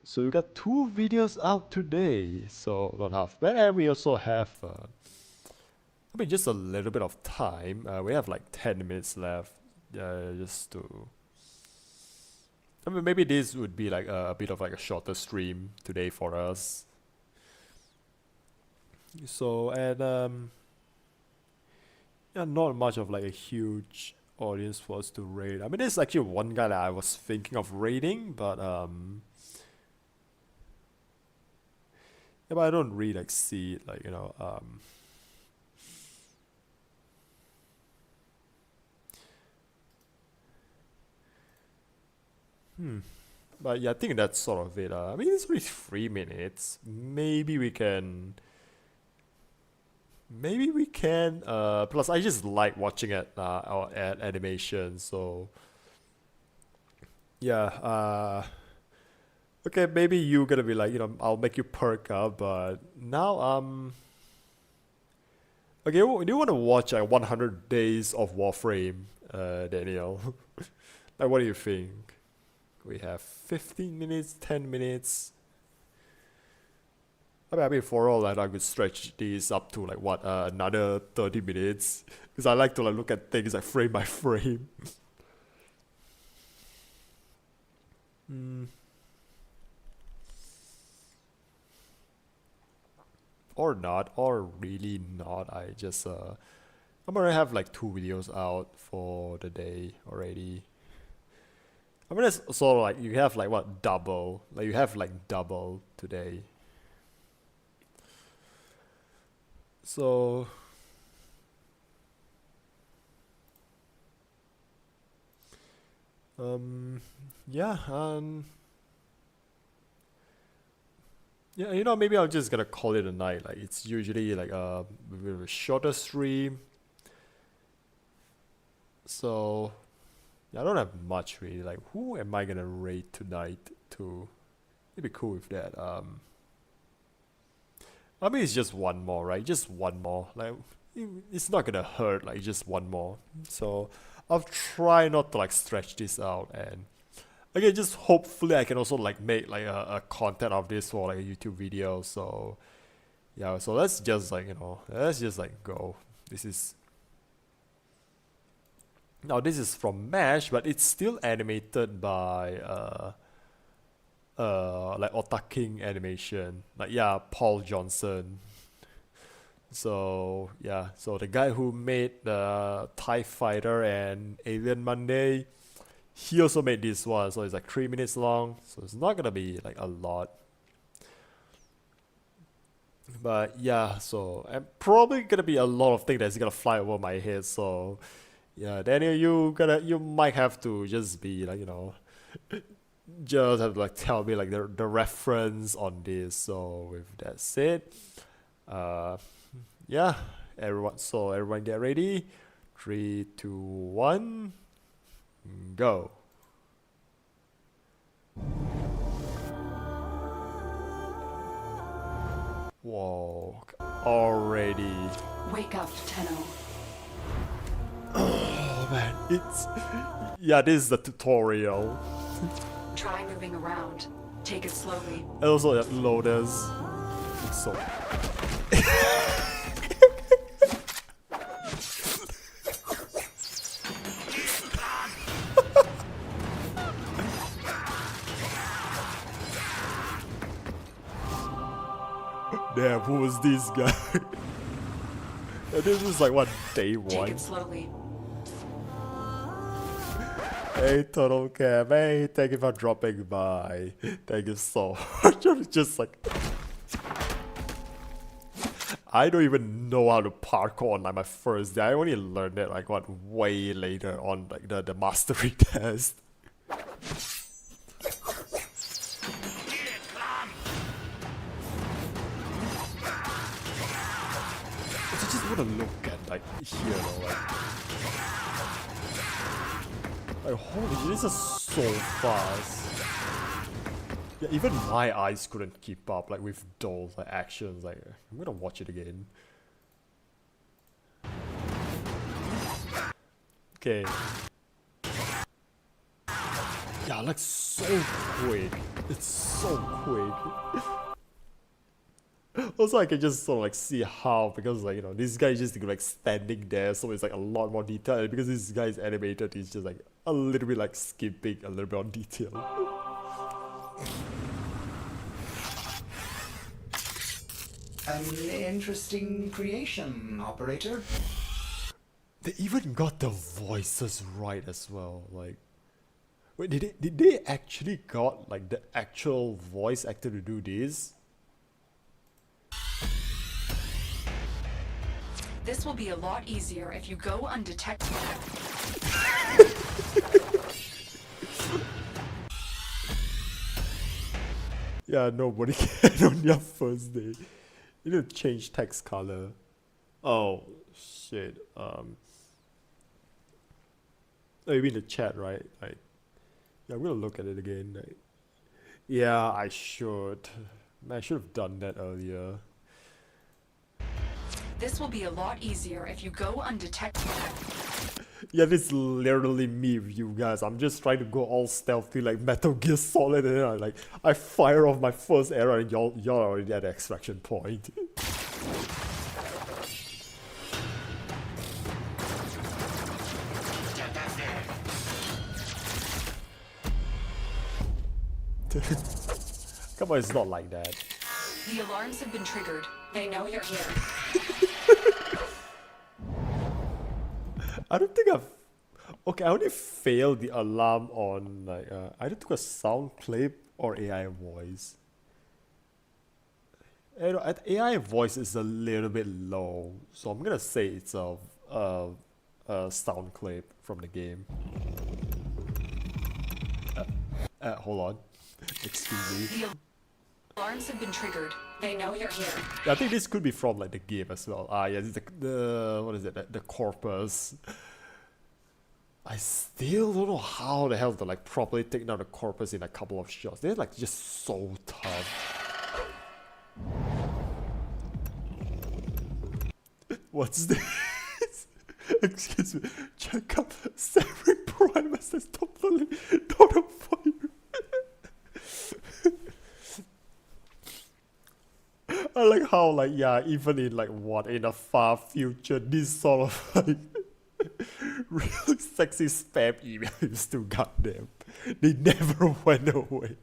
So we got 2 videos out today. So not half bad. And we also have I mean, just a little bit of time. We have like 10 minutes left. yeah, just to. I mean, maybe this would be like a bit of like a shorter stream today for us. So and yeah, not much of like a huge audience for us to raid. I mean, there's actually one guy that I was thinking of raiding, but yeah, but I don't really like see it like But yeah, I think that's sort of it. I mean, it's only 3 minutes. Maybe we can. Maybe we can. Plus, I just like watching it. Our animation. So yeah. Okay, maybe you're gonna be like, I'll make you perk up. But now, okay, do you want to watch like 100 Days of Warframe, Daniel? Like, what do you think? We have 15 minutes, 10 minutes. I mean, for all that, I could stretch these up to like what, another 30 minutes. Because I like to like look at things like frame by frame. Or not, or really not. I just, I'm gonna have like 2 videos out for the day already. I mean, it's sort of like you have like what, double? Like you have like double today. So yeah, yeah, maybe I'm just gonna call it a night. Like it's usually like a bit of a shorter stream. So yeah, I don't have much really. Like, who am I gonna raid tonight to? It'd be cool with that. I mean, it's just one more, right? Just one more. Like, it's not gonna hurt. Like, just one more. So I'll try not to like stretch this out, and again, just hopefully I can also like make like a content of this for like a YouTube video. So yeah, so let's just like let's just like go. Now this is from Mesh, but it's still animated by like Otaking animation. Like yeah, Paul Johnson. So yeah, so the guy who made the TIE Fighter and Alien Monday, he also made this one. So it's like 3 minutes long. So it's not gonna be like a lot. But yeah, so I'm probably gonna be a lot of things that's gonna fly over my head. So yeah, Daniel, you might have to just be like, just have to like tell me like the reference on this. So with that said, yeah, everyone get ready. 3, 2, 1, go. Whoa, already. Wake up, Tenno. Oh man, yeah, this is the tutorial. Try moving around. Take it slowly. And also loaders. So damn, who was this guy? And this is like what, day Take one? it slowly. Hey, Total Cam, hey, thank you for dropping by. Thank you so much. I'm just like, I don't even know how to parkour on like my first day. I only learned it like what, way later on, like the mastery test. I just want to look at like here though, like holy shit, this is so fast. Yeah, even my eyes couldn't keep up like with those like actions. Like I'm gonna watch it again. Okay. Yeah, like so quick. It's so quick. Also, I can just sort of like see how, because like, you know, this guy is just like standing there, so it's like a lot more detail. And because this guy is animated, he's just like a little bit like skipping a little bit on detail. An interesting creation, operator. They even got the voices right as well. Like, wait, did they actually got like the actual voice actor to do this? This will be a lot easier if you go undetected. Yeah, nobody can on your first day. You need to change text color. Oh shit. Oh, you mean the chat, right? Yeah, I'm gonna look at it again. Yeah, I should. Man, I should have done that earlier. This will be a lot easier if you go undetected. Yeah, this is literally me with you guys. I'm just trying to go all stealthy like Metal Gear Solid, and then I fire off my first arrow, and y'all already at the extraction point. Come on, it's not like that. The alarms have been triggered. They know you're here. I don't think I've... Okay, I only failed the alarm on like either took a sound clip or AI voice. You know, AI voice is a little bit low, so I'm gonna say it's a sound clip from the game. Hold on. Excuse me. The alarms have been triggered. They know you're here. Yeah, I think this could be from like the game as well. Yeah, this is the what is it? The corpus. I still don't know how the hell to like properly take down the corpus in a couple of shots. They're like just so tough. What's this? Excuse me. Check out Severin Primus is totally not on fire. I like how like yeah, even in like what in a far future, this sort of like really sexy spam email is still goddamn. They never went away.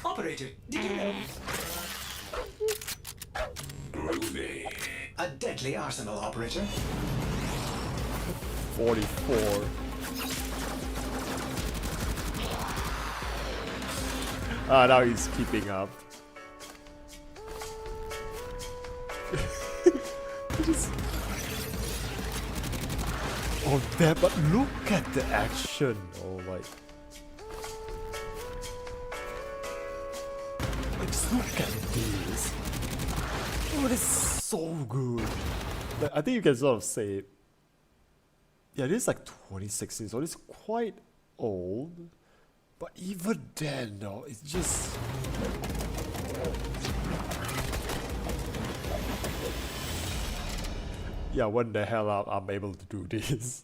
Operator, did you know? A deadly arsenal, operator. 44. Now he's keeping up. Oh damn, but look at the action. Oh my. Just look at this. Oh, this is so good. Like, I think you can sort of say, yeah, this is like 2016, so it's quite old. But even then, though, it's just... Yeah, when the hell I'm able to do this?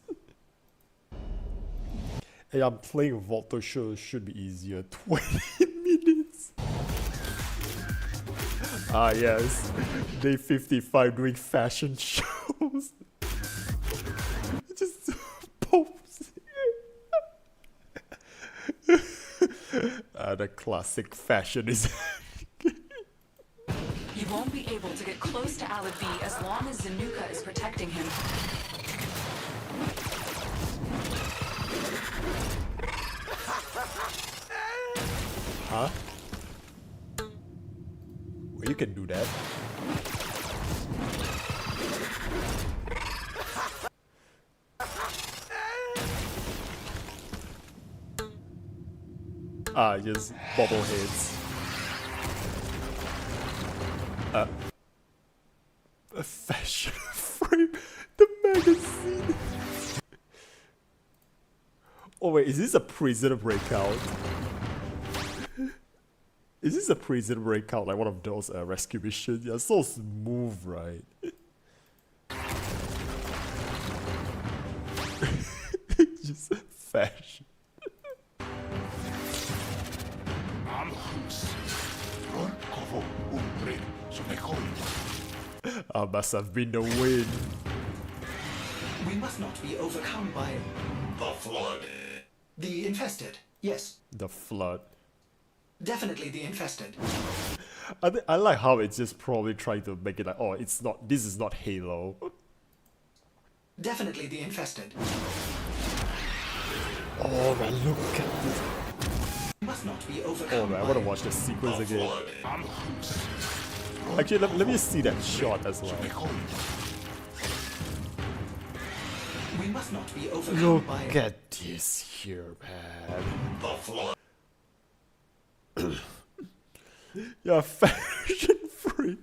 Hey, I'm playing Volto should be easier. 20 minutes. Ah yes, day 55 doing fashion shows. Just pose. The classic fashion is. You won't be able to get close to Alad B as long as Zanuka is protecting him. Huh? Well, you can do that. Just bobble heads. A fashion frame, the magazine. Oh wait, is this a prisoner breakout? Is this a prison breakout, like one of those rescue missions? Yeah, so smooth, right? Just fashion. I must have been the wind. We must not be overcome by the flood. The infested, yes. The flood. Definitely the infested. I like how it's just probably trying to make it like, oh, it's not, this is not Halo. Definitely the infested. Oh man, look at this. Must not be overcome. Oh man, I want to watch the sequence again. Actually, let me see that shot as well. We must not be overcome Look by at this here, man. Yeah, fashion free.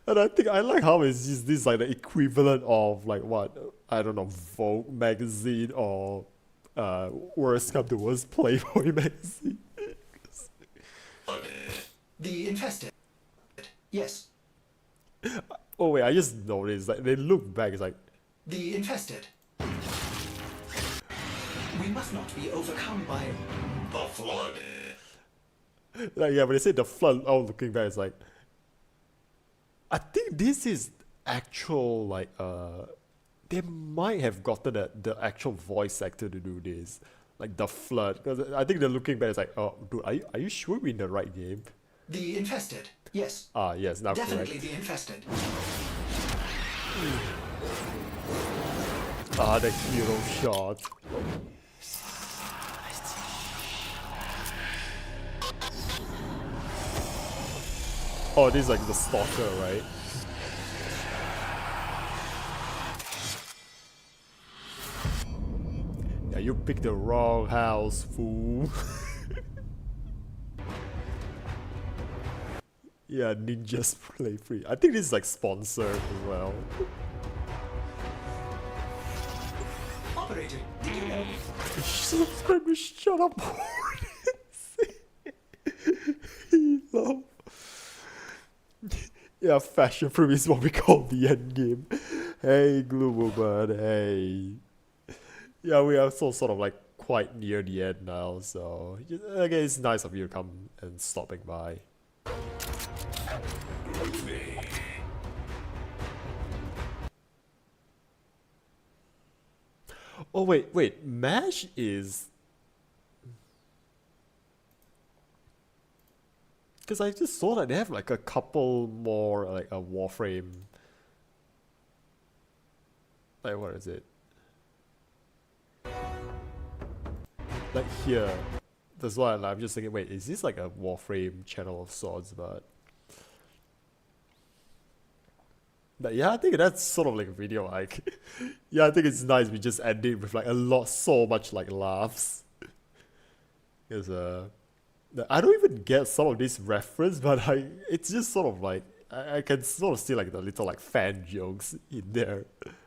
And I think I like how it's just this like the equivalent of like what, I don't know, Vogue magazine or worst come to worst, Playboy magazine. the infested. Yes. Oh wait, I just noticed like they look back, it's like The infested. We must not be overcome by the flood. like yeah, when they say the flood, oh looking back, it's like I think this is actual like they might have gotten the actual voice actor to do this, like the flood, because I think they're looking back, it's like, oh dude, are you sure we're in the right game? The infested. Yes. Ah yes, now Definitely correct. the infested. Ah, the hero shot. Oh, this is like the stalker, right? Yeah, you picked the wrong house, fool. Yeah, ninjas play free. I think this is like sponsored as well. Operator, did you know? Shut up. Hilo. Yeah, fashion free is what we call the end game. Hey, Glue Woman, hey. Yeah, we are so sort of like quite near the end now, so again, it's nice of you to come and stopping by. Oh wait, MASH is... Because I just saw that they have like a couple more like a Warframe. Like what is it? Like here. That's why I'm just thinking, wait, is this like a Warframe channel of sorts? But yeah, I think that's sort of like a video like yeah, I think it's nice we just end it with like so much like laughs. Because I don't even get some of this reference, but it's just sort of like I can sort of see like the little like fan jokes in there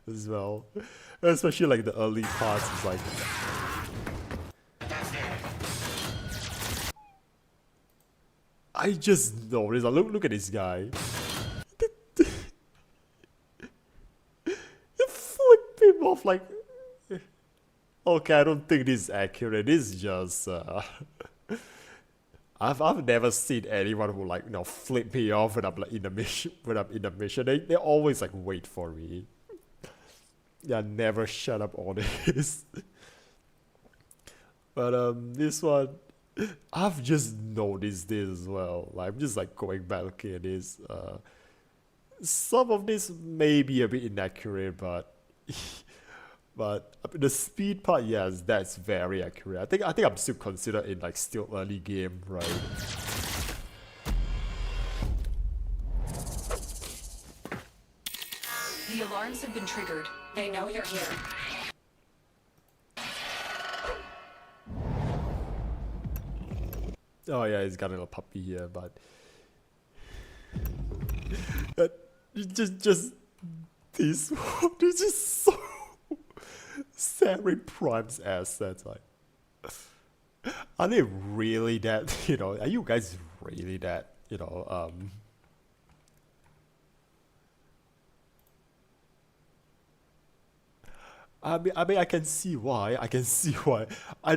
as well. Especially like the early parts is like I just noticed, look at this guy. Flip him off like... Okay, I don't think this is accurate. This is just... I've never seen anyone who like, flip me off when I'm like in a mission. They always like wait for me. Yeah, never shut up on this. But this one... I've just noticed this as well. Like, I'm just like going back looking at this. Some of this may be a bit inaccurate, but the speed part, yes, that's very accurate. I think I'm still considered in like still early game, right? The alarms have been triggered. They know you're here. Oh yeah, he's got a little puppy here, but just this is just so Samurai Prime's assets. Like Are they really that, you know, are you guys really that, you know, I mean, I can see why. I can see why. I'm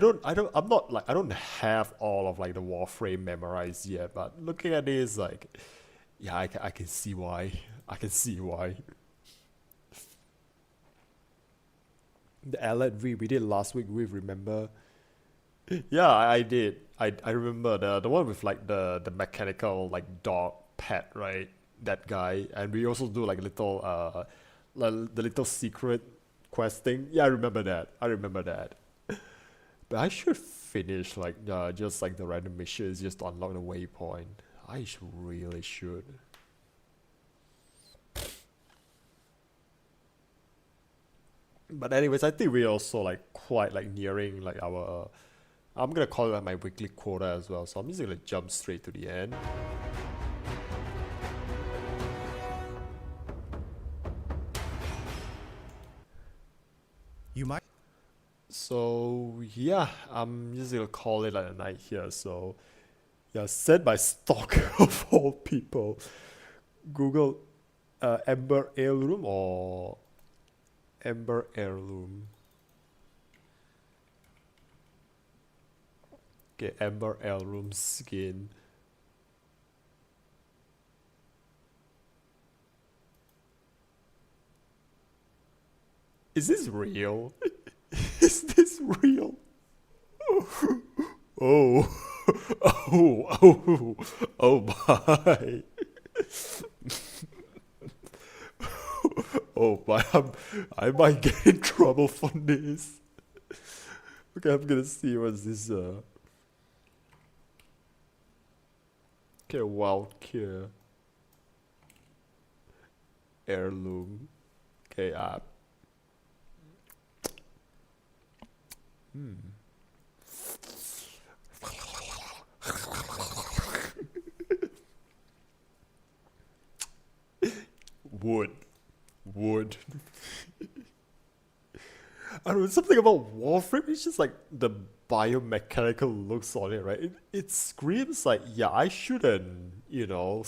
not like, I don't have all of like the Warframe memorized yet, but looking at this, like, yeah, I can see why. I can see why. The Allied we did last week, we remember. Yeah, I did. I remember the one with like the mechanical like dog pet, right? That guy, and we also do like little the little secret quest thing. Yeah, I remember that. I remember that. But I should finish like just like the random missions just to unlock the waypoint. I should really should. But anyways, I think we're also like quite like nearing like our I'm gonna call it like my weekly quota as well, so I'm just gonna jump straight to the end. You might. So yeah, I'm just gonna call it like a night here. So yeah, sent by stalker of all people. Google Ember Heirloom or Ember Heirloom. Okay, Ember Heirloom skin. Is this real? Is this real? Oh, oh my. Oh my, I might get in trouble for this. Okay, I'm gonna see what's this, okay, wild cure. Heirloom. Okay, Wood. Wood. I don't know, something about Warframe, it's just like the biomechanical looks on it, right? It screams like, yeah, I shouldn't, you know,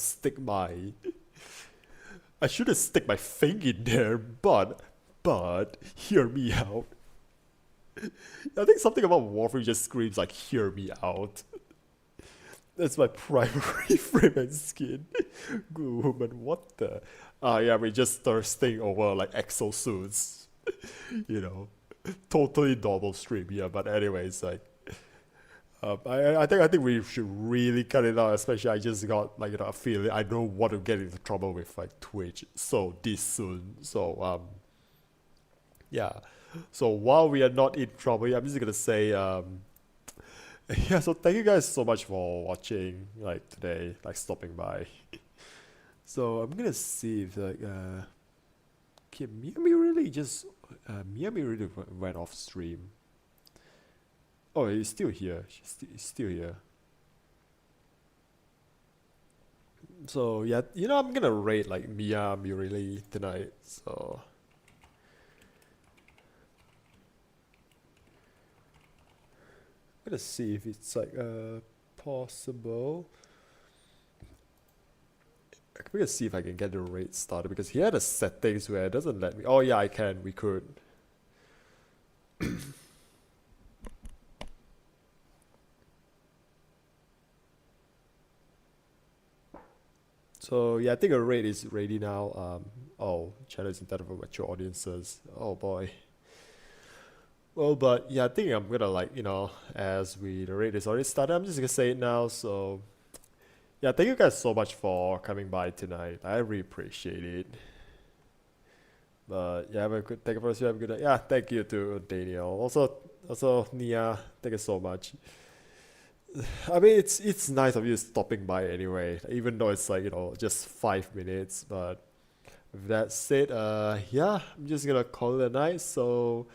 I shouldn't stick my finger in there, but, hear me out. I think something about Warframe just screams like, hear me out. That's my primary frame and skin. Good woman, what the? Yeah, we're just thirsting over like exosuits. You know, totally normal stream, yeah. But anyways, like, I think we should really cut it out. Especially, I just got like, you know, a feeling I don't want to get into trouble with like Twitch so this soon. So yeah. So while we are not in trouble, I'm just gonna say yeah, so thank you guys so much for watching like today, like stopping by. So I'm gonna see if like okay, Miami really went off stream. Oh, he's still here. He's still here. So yeah, you know, I'm gonna rate like Miami really tonight. So I'm gonna see if it's like possible. I'm gonna see if I can get the rate started because he had a settings where it doesn't let me. Oh yeah, I can. We could. So yeah, I think a rate is ready now. Oh, channel is intended for mature audiences. Oh boy. Well, but yeah, I think I'm gonna like, you know, as the rate is already started, I'm just gonna say it now. So yeah, thank you guys so much for coming by tonight. I really appreciate it. But yeah, have a good, thank you for have a good night. Yeah, thank you to Daniel. Also Nia, thank you so much. I mean, it's nice of you stopping by anyway, even though it's like, you know, just 5 minutes. But with that said, yeah, I'm just gonna call it a night. So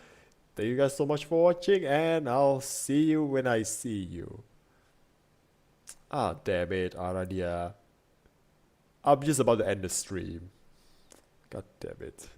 thank you guys so much for watching, and I'll see you when I see you. Ah, damn it, Aradia. I'm just about to end the stream. God damn it.